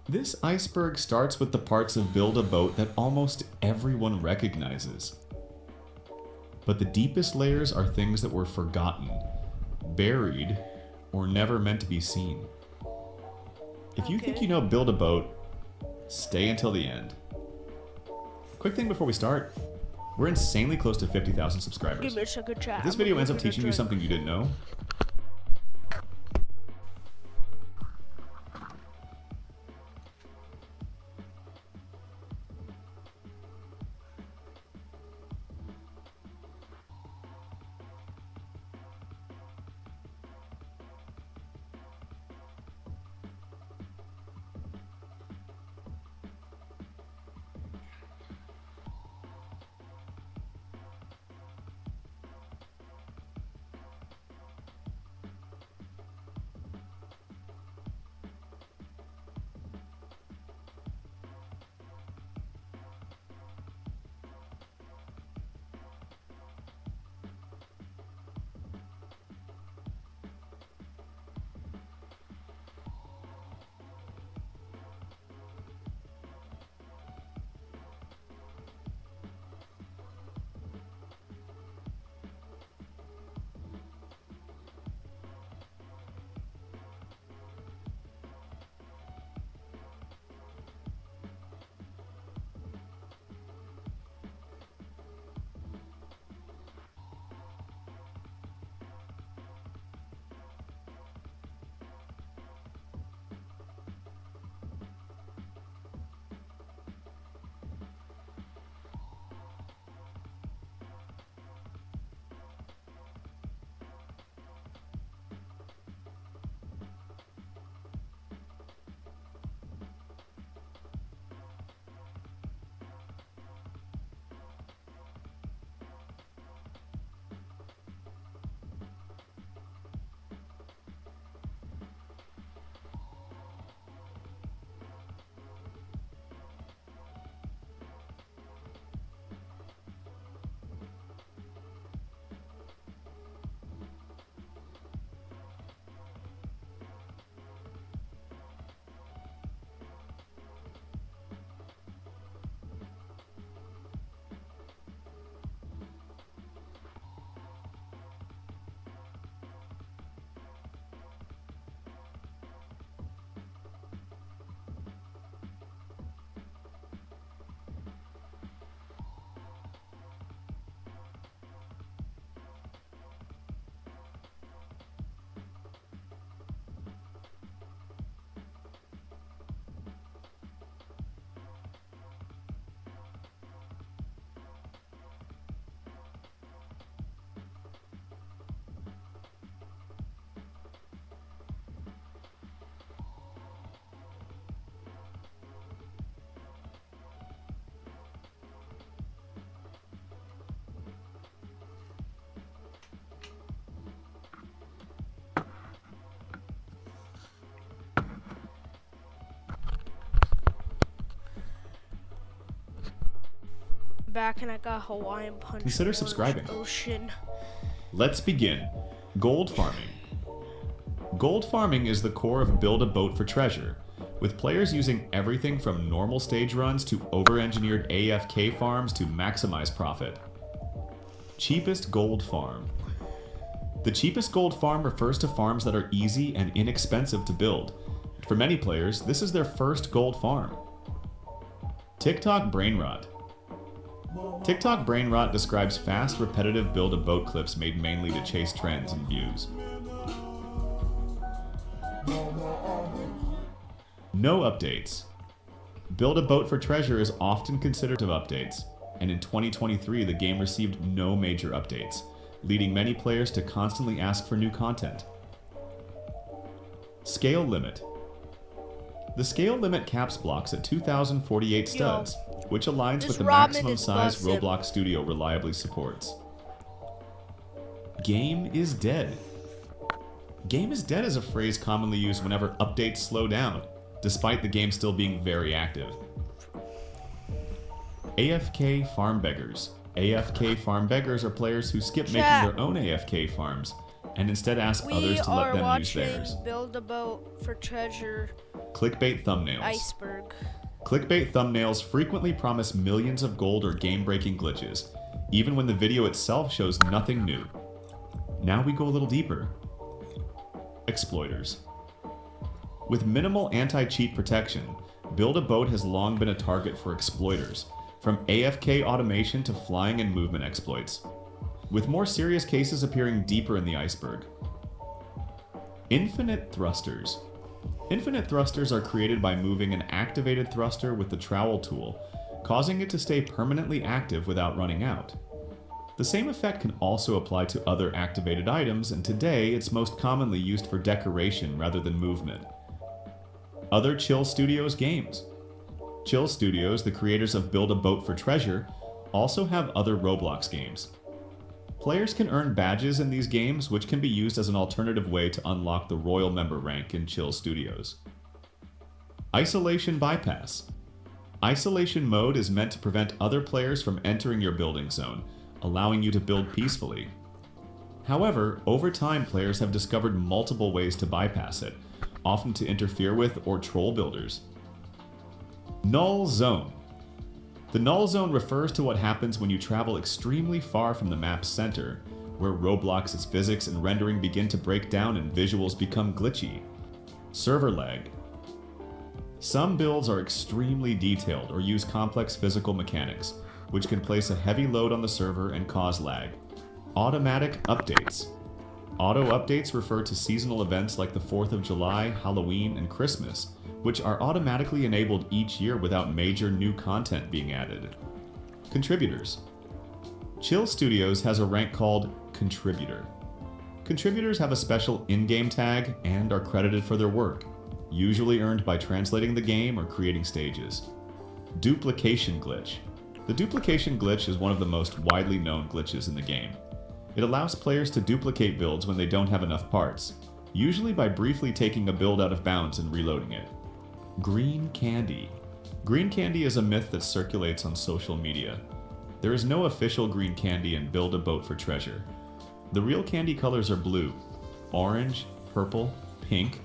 This iceberg starts with the parts of Build a Boat that almost everyone recognizes. But the deepest layers are things that were forgotten, buried, or never meant to be seen. If you think you know Build a Boat, stay until the end. Quick thing before we start, we're insanely close to 50,000 subscribers. Give me a second chat. If this video ends up teaching you something you didn't know, back and I got Hawaiian Punch. Consider Orange subscribing. Ocean. Let's begin. Gold farming. Gold farming is the core of Build a Boat for Treasure, with players using everything from normal stage runs to over-engineered AFK farms to maximize profit. Cheapest gold farm. The cheapest gold farm refers to farms that are easy and inexpensive to build. For many players, this is their first gold farm. TikTok brain rot. TikTok brain rot describes fast, repetitive build-a-boat clips made mainly to chase trends and views. No updates. Build a Boat for Treasure is often considered of updates, and in 2023 the game received no major updates, leading many players to constantly ask for new content. Scale limit. The scale limit caps blocks at 2,048 studs, which aligns with the maximum size Roblox Studio reliably supports. Game is dead. Game is dead is a phrase commonly used whenever updates slow down, despite the game still being very active. AFK farm beggars. AFK farm beggars are players who skip making their own AFK farms and instead ask others to let them use theirs. Build a Boat for Treasure. Clickbait thumbnails. Iceberg. Clickbait thumbnails frequently promise millions of gold or game-breaking glitches, even when the video itself shows nothing new. Now we go a little deeper. Exploiters. With minimal anti-cheat protection, Build a Boat has long been a target for exploiters, from AFK automation to flying and movement exploits, with more serious cases appearing deeper in the iceberg. Infinite thrusters. Infinite thrusters are created by moving an activated thruster with the trowel tool, causing it to stay permanently active without running out. The same effect can also apply to other activated items, and today it's most commonly used for decoration rather than movement. Other Chill Studios games. Chill Studios, the creators of Build a Boat for Treasure, also have other Roblox games. Players can earn badges in these games, which can be used as an alternative way to unlock the Royal Member rank in Chill Studios. Isolation Bypass. Isolation mode is meant to prevent other players from entering your building zone, allowing you to build peacefully. However, over time players have discovered multiple ways to bypass it, often to interfere with or troll builders. Null Zone. The null zone refers to what happens when you travel extremely far from the map's center, where Roblox's physics and rendering begin to break down and visuals become glitchy. Server lag. Some builds are extremely detailed or use complex physical mechanics, which can place a heavy load on the server and cause lag. Automatic updates. Auto updates refer to seasonal events like the 4th of July, Halloween, and Christmas, which are automatically enabled each year without major new content being added. Contributors. Chill Studios has a rank called Contributor. Contributors have a special in-game tag and are credited for their work, usually earned by translating the game or creating stages. Duplication glitch. The duplication glitch is one of the most widely known glitches in the game. It allows players to duplicate builds when they don't have enough parts, usually by briefly taking a build out of bounds and reloading it. Green candy. Green candy is a myth that circulates on social media. There is no official green candy in Build a Boat for Treasure. The real candy colors are blue, orange, purple, pink,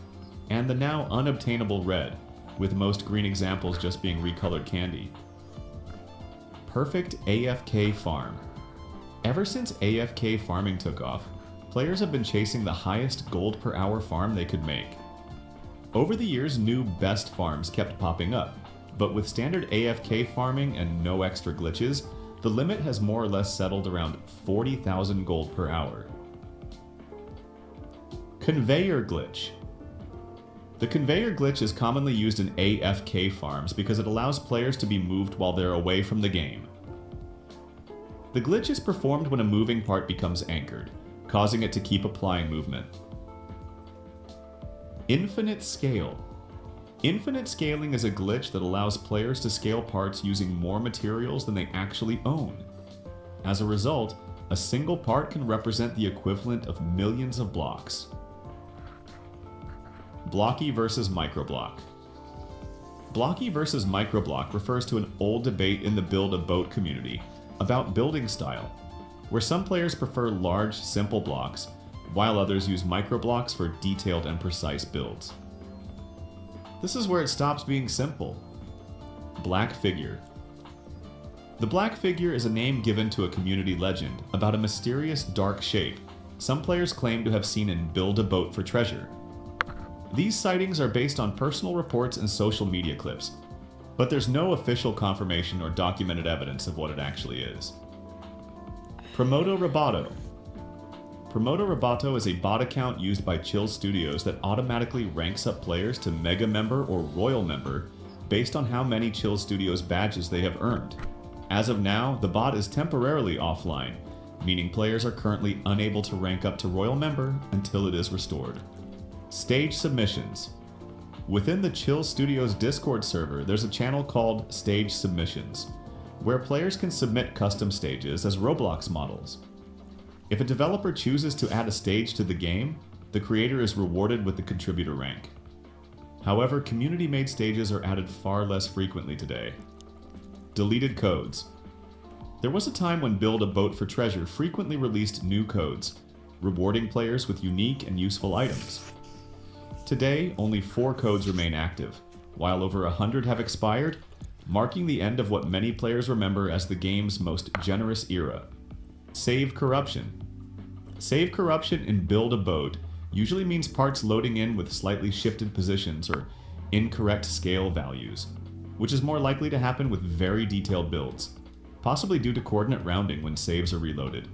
and the now unobtainable red, with most green examples just being recolored candy. Perfect AFK farm. Ever since AFK farming took off, players have been chasing the highest gold per hour farm they could make. Over the years, new best farms kept popping up, but with standard AFK farming and no extra glitches, the limit has more or less settled around 40,000 gold per hour. Conveyor glitch. The conveyor glitch is commonly used in AFK farms because it allows players to be moved while they're away from the game. The glitch is performed when a moving part becomes anchored, causing it to keep applying movement. Infinite scale. Infinite scaling is a glitch that allows players to scale parts using more materials than they actually own. As a result, a single part can represent the equivalent of millions of blocks. Blocky versus microblock. Blocky versus microblock refers to an old debate in the Build a Boat community about building style, where some players prefer large, simple blocks, while others use microblocks for detailed and precise builds. This is where it stops being simple. Black Figure. The Black Figure is a name given to a community legend about a mysterious dark shape some players claim to have seen in Build a Boat for Treasure. These sightings are based on personal reports and social media clips, but there's no official confirmation or documented evidence of what it actually is. Promoto Roboto. Promoto Roboto is a bot account used by Chill Studios that automatically ranks up players to Mega Member or Royal Member based on how many Chill Studios badges they have earned. As of now, the bot is temporarily offline, meaning players are currently unable to rank up to Royal Member until it is restored. Stage Submissions. Within the Chill Studios Discord server, there's a channel called Stage Submissions, where players can submit custom stages as Roblox models. If a developer chooses to add a stage to the game, the creator is rewarded with the contributor rank. However, community-made stages are added far less frequently today. Deleted codes. There was a time when Build a Boat for Treasure frequently released new codes, rewarding players with unique and useful items. Today, only 4 codes remain active, while over 100 have expired, marking the end of what many players remember as the game's most generous era. Save Corruption. Save Corruption in Build a Boat usually means parts loading in with slightly shifted positions or incorrect scale values, which is more likely to happen with very detailed builds, possibly due to coordinate rounding when saves are reloaded.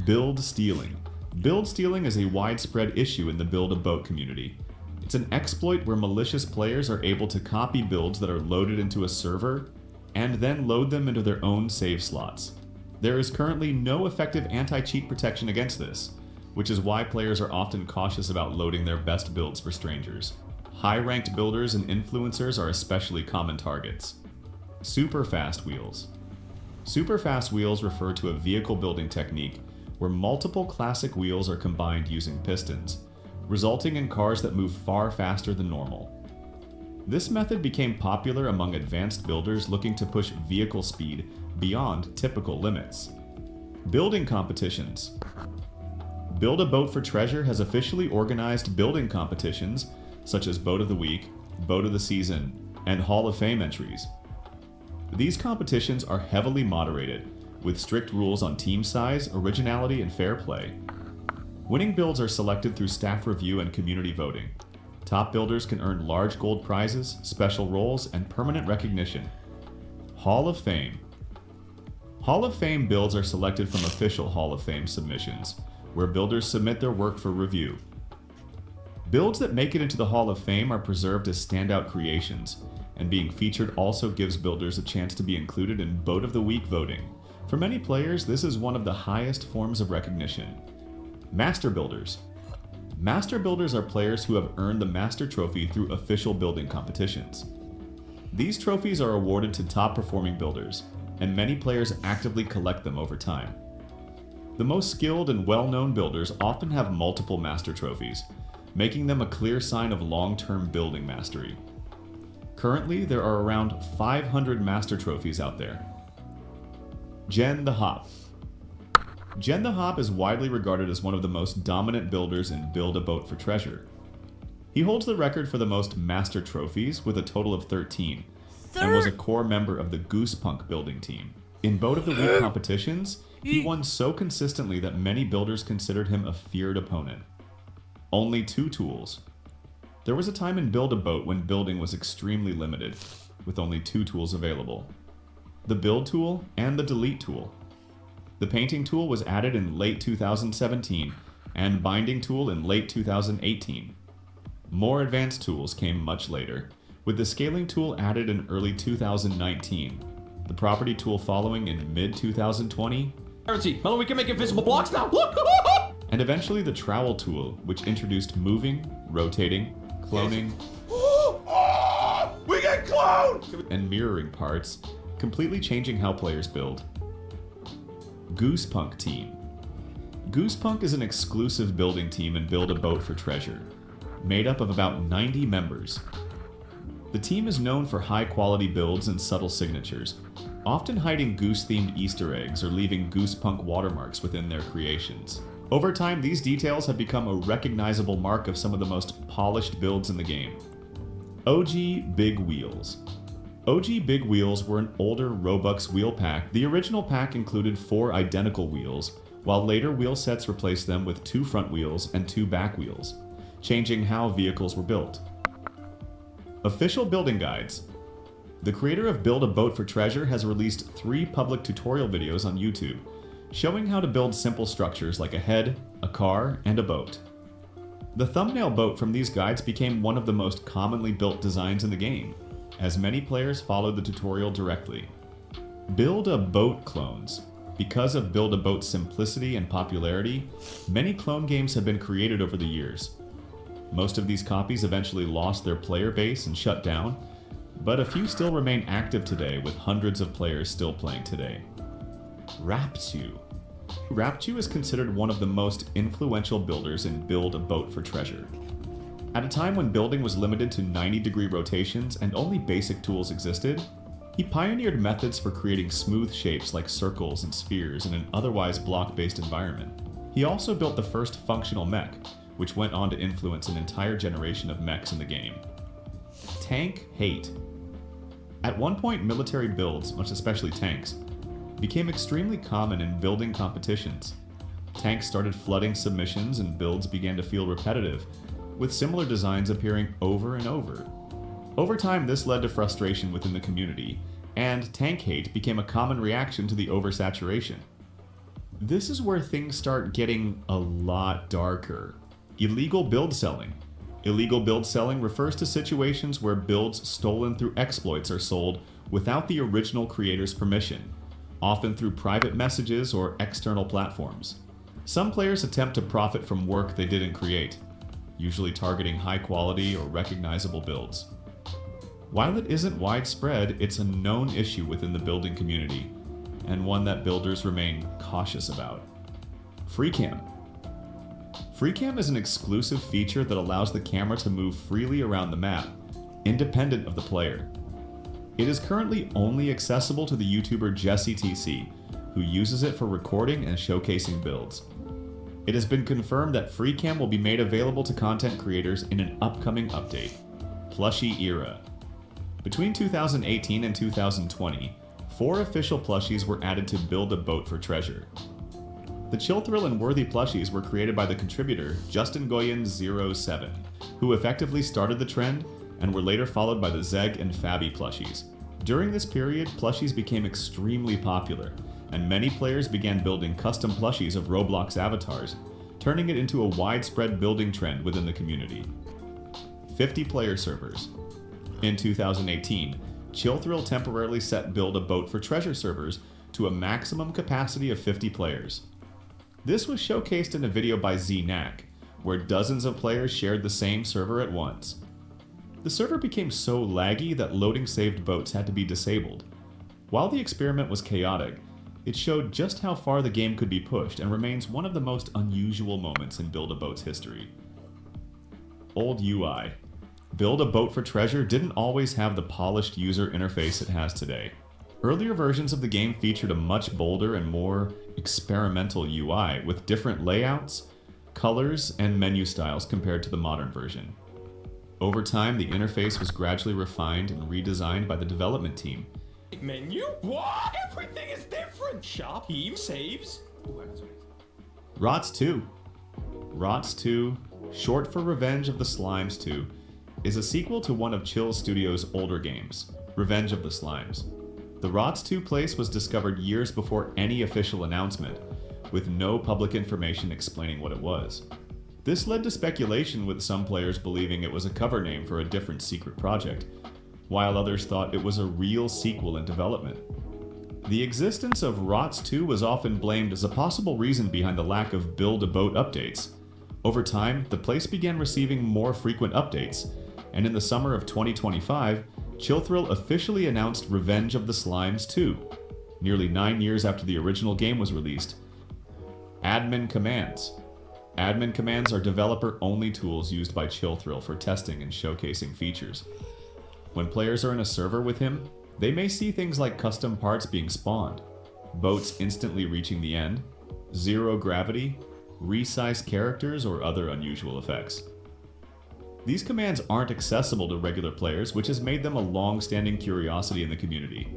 Build Stealing. Build stealing is a widespread issue in the Build a Boat community. It's an exploit where malicious players are able to copy builds that are loaded into a server and then load them into their own save slots. There is currently no effective anti-cheat protection against this, which is why players are often cautious about loading their best builds for strangers. High-ranked builders and influencers are especially common targets. Super Fast Wheels. Super Fast Wheels refer to a vehicle building technique where multiple classic wheels are combined using pistons, resulting in cars that move far faster than normal. This method became popular among advanced builders looking to push vehicle speed beyond typical limits. Building competitions. Build a Boat for Treasure has officially organized building competitions such as Boat of the Week, Boat of the Season, and Hall of Fame entries. These competitions are heavily moderated, with strict rules on team size, originality, and fair play. Winning builds are selected through staff review and community voting. Top builders can earn large gold prizes, special roles, and permanent recognition. Hall of Fame. Hall of Fame builds are selected from official Hall of Fame submissions, where builders submit their work for review. Builds that make it into the Hall of Fame are preserved as standout creations, and being featured also gives builders a chance to be included in Boat of the Week voting. For many players, this is one of the highest forms of recognition. Master Builders. Master Builders are players who have earned the Master Trophy through official building competitions. These trophies are awarded to top-performing builders, and many players actively collect them over time. The most skilled and well-known builders often have multiple Master Trophies, making them a clear sign of long-term building mastery. Currently, there are around 500 Master Trophies out there. Jen the Hop. Jen the Hop is widely regarded as one of the most dominant builders in Build a Boat for Treasure. He holds the record for the most Master Trophies with a total of 13, and was a core member of the Goosepunk building team. In Boat of the Week competitions, he won so consistently that many builders considered him a feared opponent. Only 2 tools. There was a time in Build a Boat when building was extremely limited, with only 2 tools available: the Build tool and the Delete tool. The Painting tool was added in late 2017, and Binding tool in late 2018. More advanced tools came much later, with the Scaling tool added in early 2019, the Property tool following in mid-2020, Melon, we can make invisible blocks now! Look! and eventually the Trowel tool, which introduced moving, rotating, cloning, We get cloned! and mirroring parts, completely changing how players build. Goosepunk Team. Goosepunk is an exclusive building team in Build a Boat for Treasure, made up of about 90 members. The team is known for high-quality builds and subtle signatures, often hiding goose-themed Easter eggs or leaving goosepunk watermarks within their creations. Over time, these details have become a recognizable mark of some of the most polished builds in the game. OG Big Wheels. OG Big Wheels were an older Robux wheel pack. The original pack included 4 identical wheels, while later wheel sets replaced them with 2 front wheels and 2 back wheels, changing how vehicles were built. Official building guides. The creator of Build a Boat for Treasure has released 3 public tutorial videos on YouTube, showing how to build simple structures like a head, a car, and a boat. The thumbnail boat from these guides became one of the most commonly built designs in the game, as many players followed the tutorial directly. Build a Boat clones. Because of Build a Boat's simplicity and popularity, many clone games have been created over the years. Most of these copies eventually lost their player base and shut down, but a few still remain active today, with hundreds of players still playing today. Raptu. Raptu is considered one of the most influential builders in Build a Boat for Treasure. At a time when building was limited to 90-degree rotations and only basic tools existed, he pioneered methods for creating smooth shapes like circles and spheres in an otherwise block-based environment. He also built the first functional mech, which went on to influence an entire generation of mechs in the game. Tank Hate. At one point, military builds, much especially tanks, became extremely common in building competitions. Tanks started flooding submissions and builds began to feel repetitive, with similar designs appearing over and over. Over time, this led to frustration within the community, and tank hate became a common reaction to the oversaturation. This is where things start getting a lot darker. Illegal build selling. Illegal build selling refers to situations where builds stolen through exploits are sold without the original creator's permission, often through private messages or external platforms. Some players attempt to profit from work they didn't create, usually targeting high-quality or recognizable builds. While it isn't widespread, it's a known issue within the building community, and one that builders remain cautious about. FreeCam. FreeCam is an exclusive feature that allows the camera to move freely around the map, independent of the player. It is currently only accessible to the YouTuber JesseTC, who uses it for recording and showcasing builds. It has been confirmed that FreeCam will be made available to content creators in an upcoming update. Plushie Era. Between 2018 and 2020, 4 official plushies were added to Build a Boat for Treasure. The Chill Thrill and Worthy plushies were created by the contributor Justin Goyen07, who effectively started the trend and were later followed by the Zeg and Fabi plushies. During this period, plushies became extremely popular, and many players began building custom plushies of Roblox avatars, turning it into a widespread building trend within the community. 50 player servers. In 2018, Chill Thrill temporarily set Build a Boat for Treasure servers to a maximum capacity of 50 players. This was showcased in a video by ZNAC, where dozens of players shared the same server at once. The server became so laggy that loading saved boats had to be disabled. While the experiment was chaotic, it showed just how far the game could be pushed and remains one of the most unusual moments in Build a Boat's history. Old UI. Build a Boat for Treasure didn't always have the polished user interface it has today. Earlier versions of the game featured a much bolder and more experimental UI with different layouts, colors, and menu styles compared to the modern version. Over time, the interface was gradually refined and redesigned by the development team. Menu? What? Everything is different. Shop, team, saves. ROTS 2. ROTS 2, short for Revenge of the Slimes 2, is a sequel to one of Chill Studios' older games, Revenge of the Slimes. The ROTS 2 place was discovered years before any official announcement, with no public information explaining what it was. This led to speculation, with some players believing it was a cover name for a different secret project, while others thought it was a real sequel in development. The existence of ROTS 2 was often blamed as a possible reason behind the lack of Build a Boat updates. Over time, the place began receiving more frequent updates, and in the summer of 2025, Chill Thrill officially announced Revenge of the Slimes 2, nearly 9 years after the original game was released. Admin commands. Admin commands are developer-only tools used by Chill Thrill for testing and showcasing features. When players are in a server with him, They may see things like custom parts being spawned, boats instantly reaching the end, zero gravity, resized characters, or other unusual effects. These commands aren't accessible to regular players, which has made them a long-standing curiosity in the community.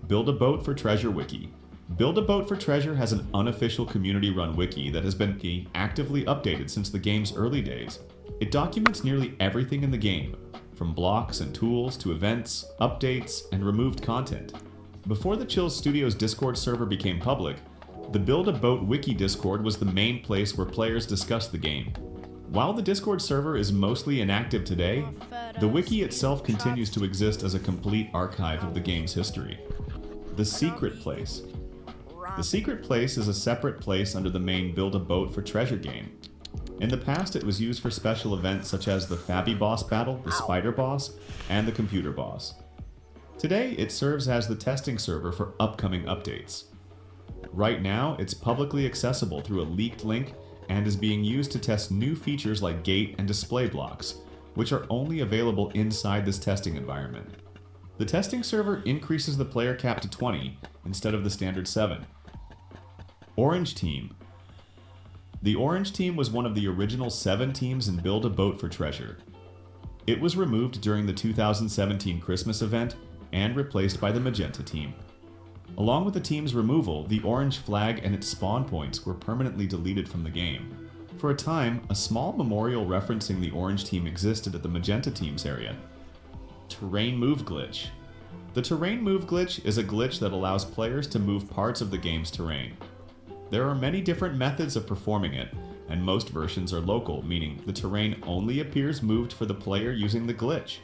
Build a Boat for Treasure Wiki. Build a Boat for Treasure has an unofficial community-run wiki that has been actively updated since the game's early days. It documents nearly everything in the game, from blocks and tools to events, updates, and removed content. Before the Chill Studios Discord server became public, the Build a Boat Wiki Discord was the main place where players discussed the game. While the Discord server is mostly inactive today, the wiki itself continues to exist as a complete archive of the game's history. The Secret Place. The Secret Place is a separate place under the main Build a Boat for Treasure game. In the past, it was used for special events such as the Fabby Boss Battle, the Spider Boss, and the Computer Boss. Today, it serves as the testing server for upcoming updates. Right now, it's publicly accessible through a leaked link and is being used to test new features like gate and display blocks, which are only available inside this testing environment. The testing server increases the player cap to 20 instead of the standard 7. Orange Team. The Orange Team was one of the original 7 teams in Build a Boat for Treasure. It was removed during the 2017 Christmas event and replaced by the Magenta Team. Along with the team's removal, the orange flag and its spawn points were permanently deleted from the game. For a time, a small memorial referencing the Orange Team existed at the Magenta Team's area. Terrain Move Glitch. The Terrain Move Glitch is a glitch that allows players to move parts of the game's terrain. There are many different methods of performing it, and most versions are local, meaning the terrain only appears moved for the player using the glitch.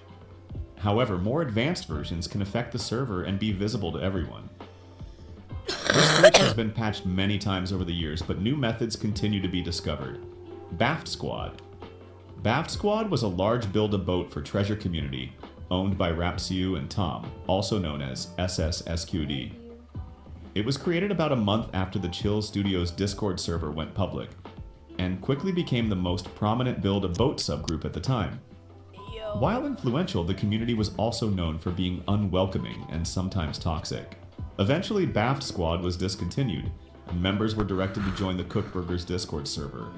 However, more advanced versions can affect the server and be visible to everyone. This glitch has been patched many times over the years, but new methods continue to be discovered. Baft Squad. Baft Squad was a large Build-A-Boat for Treasure community, owned by Rapsiu and Tom, also known as SSSQD. It was created about a month after the Chill Studios Discord server went public, and quickly became the most prominent Build-A-Boat subgroup at the time. While influential, the community was also known for being unwelcoming and sometimes toxic. Eventually, Baft Squad was discontinued, and members were directed to join the Cookburgers Discord server,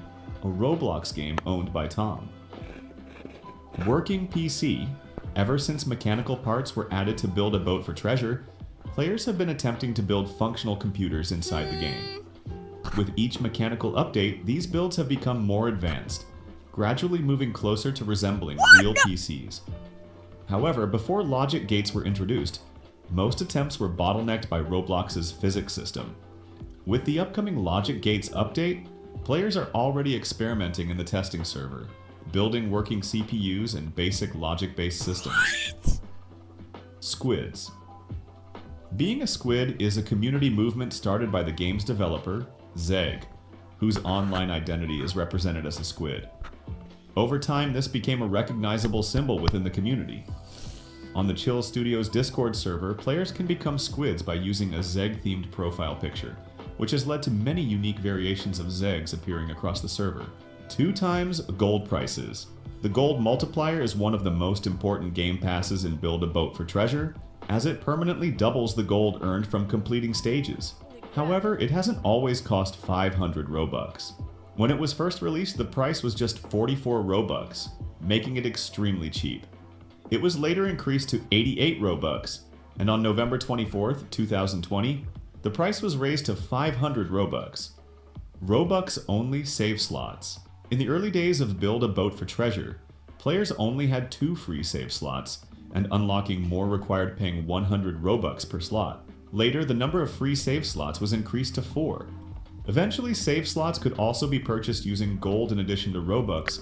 a Roblox game owned by Tom. Working PC. Ever since mechanical parts were added to Build a Boat for Treasure, players have been attempting to build functional computers inside the game. With each mechanical update, these builds have become more advanced, gradually moving closer to resembling real PCs. However, before logic gates were introduced, most attempts were bottlenecked by Roblox's physics system. With the upcoming logic gates update, players are already experimenting in the testing server, building working CPUs and basic logic-based systems. Squids. Being a squid is a community movement started by the game's developer, Zeg, whose online identity is represented as a squid. Over time, this became a recognizable symbol within the community. On the Chill Studios Discord server, players can become squids by using a Zeg-themed profile picture, which has led to many unique variations of Zegs appearing across the server. 2 times gold prices. The gold multiplier is one of the most important game passes in Build a Boat for Treasure, as it permanently doubles the gold earned from completing stages. However, it hasn't always cost 500 Robux. When it was first released, the price was just 44 Robux, making it extremely cheap. It was later increased to 88 Robux, and on November 24th, 2020, the price was raised to 500 Robux. Robux-only save slots. In the early days of Build a Boat for Treasure, players only had 2 free save slots, and unlocking more required paying 100 Robux per slot. Later, the number of free save slots was increased to 4. Eventually, save slots could also be purchased using gold in addition to Robux,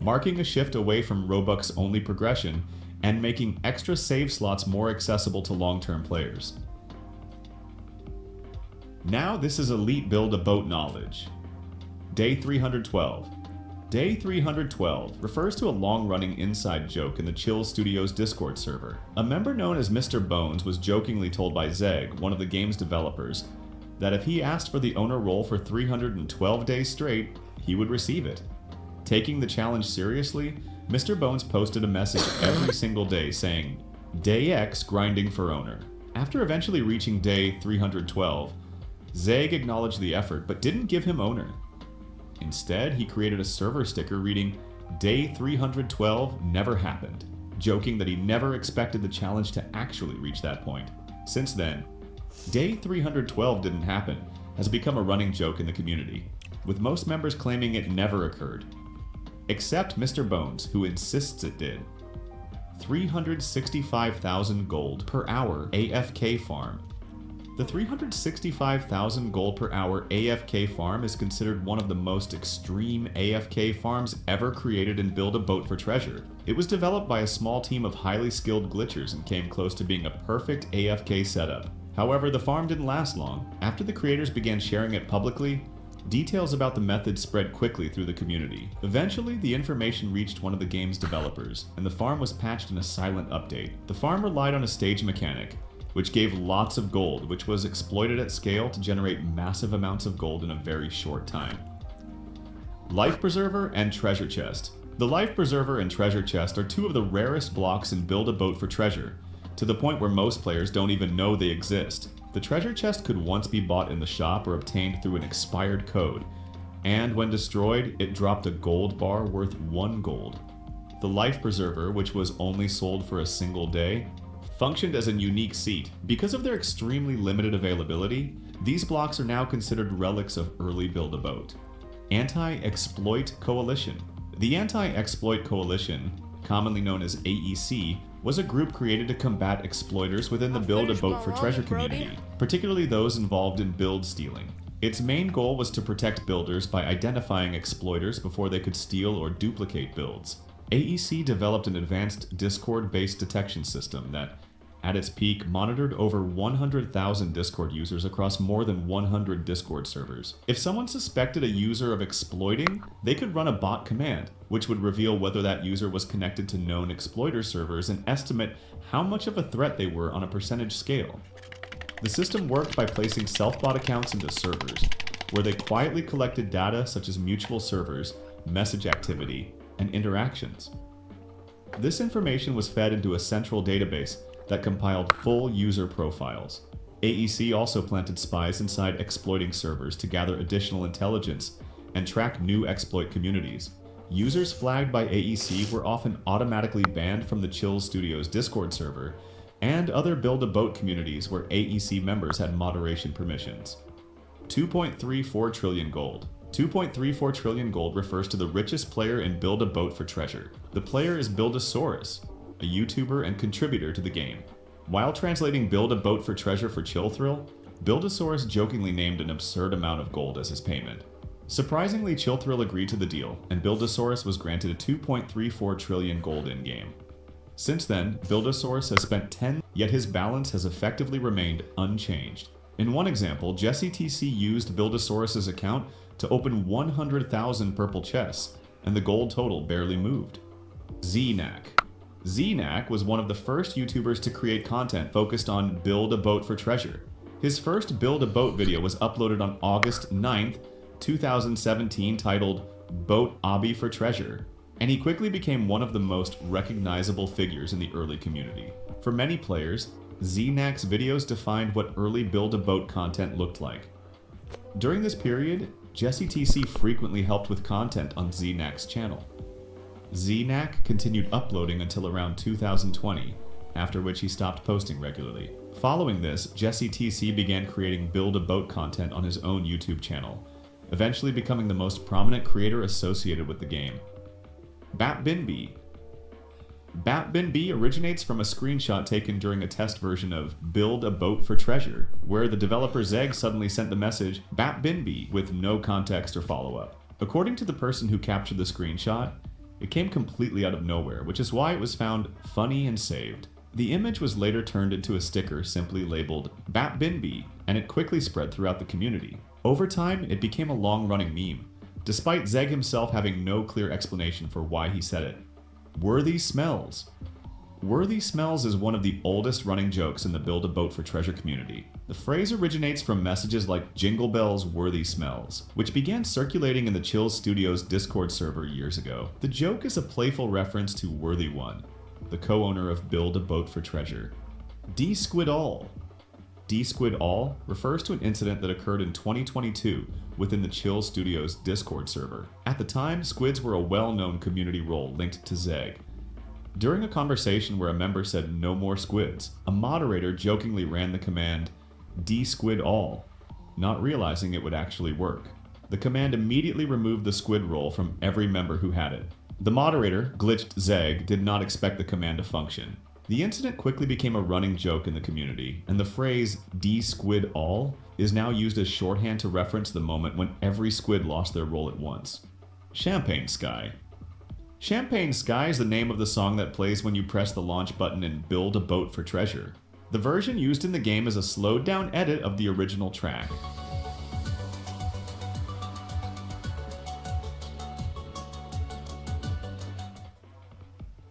marking a shift away from Robux-only progression and making extra save slots more accessible to long-term players. Now this is elite Build-A-Boat knowledge. Day 312. Day 312 refers to a long-running inside joke in the Chill Studios Discord server. A member known as Mr. Bones was jokingly told by Zeg, one of the game's developers, that if he asked for the owner role for 312 days straight, he would receive it. Taking the challenge seriously, Mr. Bones posted a message every single day saying, Day X grinding for owner. After eventually reaching day 312, Zeg acknowledged the effort but didn't give him owner. Instead, he created a server sticker reading, "Day 312 never happened," joking that he never expected the challenge to actually reach that point. Since then, Day 312 didn't happen has become a running joke in the community, with most members claiming it never occurred. Except Mr. Bones, who insists it did. 365,000 gold per hour AFK farm. The 365,000 gold per hour AFK farm is considered one of the most extreme AFK farms ever created in Build a Boat for Treasure. It was developed by a small team of highly skilled glitchers and came close to being a perfect AFK setup. However, the farm didn't last long. After the creators began sharing it publicly, details about the method spread quickly through the community. Eventually, the information reached one of the game's developers, and the farm was patched in a silent update. The farm relied on a stage mechanic, which gave lots of gold, which was exploited at scale to generate massive amounts of gold in a very short time. Life Preserver and Treasure Chest. The Life Preserver and Treasure Chest are two of the rarest blocks in Build a Boat for Treasure, to the point where most players don't even know they exist. The treasure chest could once be bought in the shop or obtained through an expired code, and when destroyed, it dropped a gold bar worth 1 gold. The Life Preserver, which was only sold for a single day, functioned as a unique seat. Because of their extremely limited availability, these blocks are now considered relics of early Build-A-Boat. Anti-Exploit Coalition. The Anti-Exploit Coalition, commonly known as AEC, was a group created to combat exploiters within the Build a Boat for Treasure community, particularly those involved in build stealing. Its main goal was to protect builders by identifying exploiters before they could steal or duplicate builds. AEC developed an advanced Discord-based detection system that, at its peak, monitored over 100,000 Discord users across more than 100 Discord servers. If someone suspected a user of exploiting, they could run a bot command, which would reveal whether that user was connected to known exploiter servers and estimate how much of a threat they were on a percentage scale. The system worked by placing self-bot accounts into servers, where they quietly collected data such as mutual servers, message activity, and interactions. This information was fed into a central database that compiled full user profiles. AEC also planted spies inside exploiting servers to gather additional intelligence and track new exploit communities. Users flagged by AEC were often automatically banned from the Chill Studios Discord server and other Build-A-Boat communities where AEC members had moderation permissions. 2.34 trillion gold. 2.34 trillion gold refers to the richest player in Build a Boat for Treasure. The player is Buildosaurus, a YouTuber and contributor to the game. While translating Build a Boat for Treasure for Chill Thrill, Buildosaurus jokingly named an absurd amount of gold as his payment. Surprisingly, Chill Thrill agreed to the deal, and Buildosaurus was granted a 2.34 trillion gold in-game. Since then, Buildosaurus has spent 10, yet his balance has effectively remained unchanged. In one example, Jesse TC used Buildosaurus' account to open 100,000 purple chests, and the gold total barely moved. Znak. Znak was one of the first YouTubers to create content focused on Build a Boat for Treasure. His first Build a Boat video was uploaded on August 9th, 2017 titled Boat Obby for Treasure, and he quickly became one of the most recognizable figures in the early community. For many players, Znak's videos defined what early Build a Boat content looked like. During this period, Jesse TC frequently helped with content on Znak's channel. Znak continued uploading until around 2020, after which he stopped posting regularly. Following this, Jesse TC began creating Build a Boat content on his own YouTube channel, eventually becoming the most prominent creator associated with the game. Batbinb. Batbinb originates from a screenshot taken during a test version of Build a Boat for Treasure, where the developer Zeg suddenly sent the message Batbinb with no context or follow-up. According to the person who captured the screenshot, it came completely out of nowhere, which is why it was found funny and saved. The image was later turned into a sticker simply labeled Batbinb, and it quickly spread throughout the community. Over time, it became a long-running meme, despite Zeg himself having no clear explanation for why he said it. Worthy Smells. Worthy Smells is one of the oldest running jokes in the Build a Boat for Treasure community. The phrase originates from messages like Jingle Bells Worthy Smells, which began circulating in the Chill Studios Discord server years ago. The joke is a playful reference to Worthy One, the co-owner of Build a Boat for Treasure. D-Squid-All. D-Squid-All refers to an incident that occurred in 2022 within the Chill Studios Discord server. At the time, squids were a well-known community role linked to Zeg. During a conversation where a member said no more squids, a moderator jokingly ran the command D-Squid-All, not realizing it would actually work. The command immediately removed the squid role from every member who had it. The moderator, Glitched Zeg, did not expect the command to function. The incident quickly became a running joke in the community, and the phrase D-Squid-All is now used as shorthand to reference the moment when every squid lost their role at once. Champagne Sky. Champagne Sky is the name of the song that plays when you press the launch button in Build a Boat for Treasure. The version used in the game is a slowed down edit of the original track.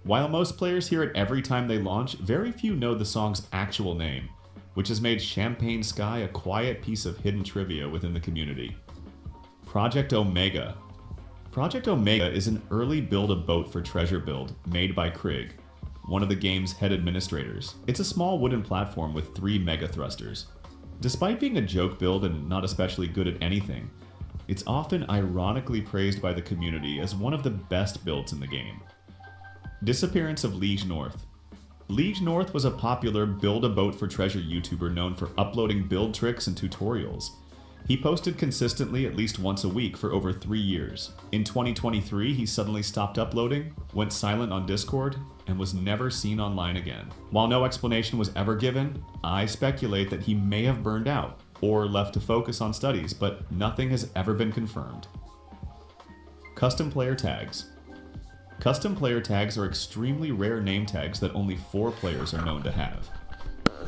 While most players hear it every time they launch, very few know the song's actual name, which has made Champagne Sky a quiet piece of hidden trivia within the community. Project Omega. Project Omega is an early build-a-boat for treasure build made by Krieg, one of the game's head administrators. It's a small wooden platform with 3 mega thrusters. Despite being a joke build and not especially good at anything, it's often ironically praised by the community as one of the best builds in the game. Disappearance of Liege North. Liege North was a popular build-a-boat for treasure YouTuber known for uploading build tricks and tutorials. He posted consistently at least once a week for over 3 years. In 2023, he suddenly stopped uploading, went silent on Discord, and was never seen online again. While no explanation was ever given, I speculate that he may have burned out or left to focus on studies, but nothing has ever been confirmed. Custom player tags. Custom player tags are extremely rare name tags that only 4 players are known to have.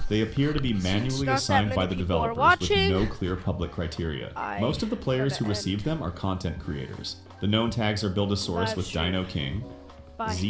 They appear to be manually assigned by the developers with no clear public criteria. Most of the players who receive them are content creators. The known tags are Build-A-Source with Dino King, Z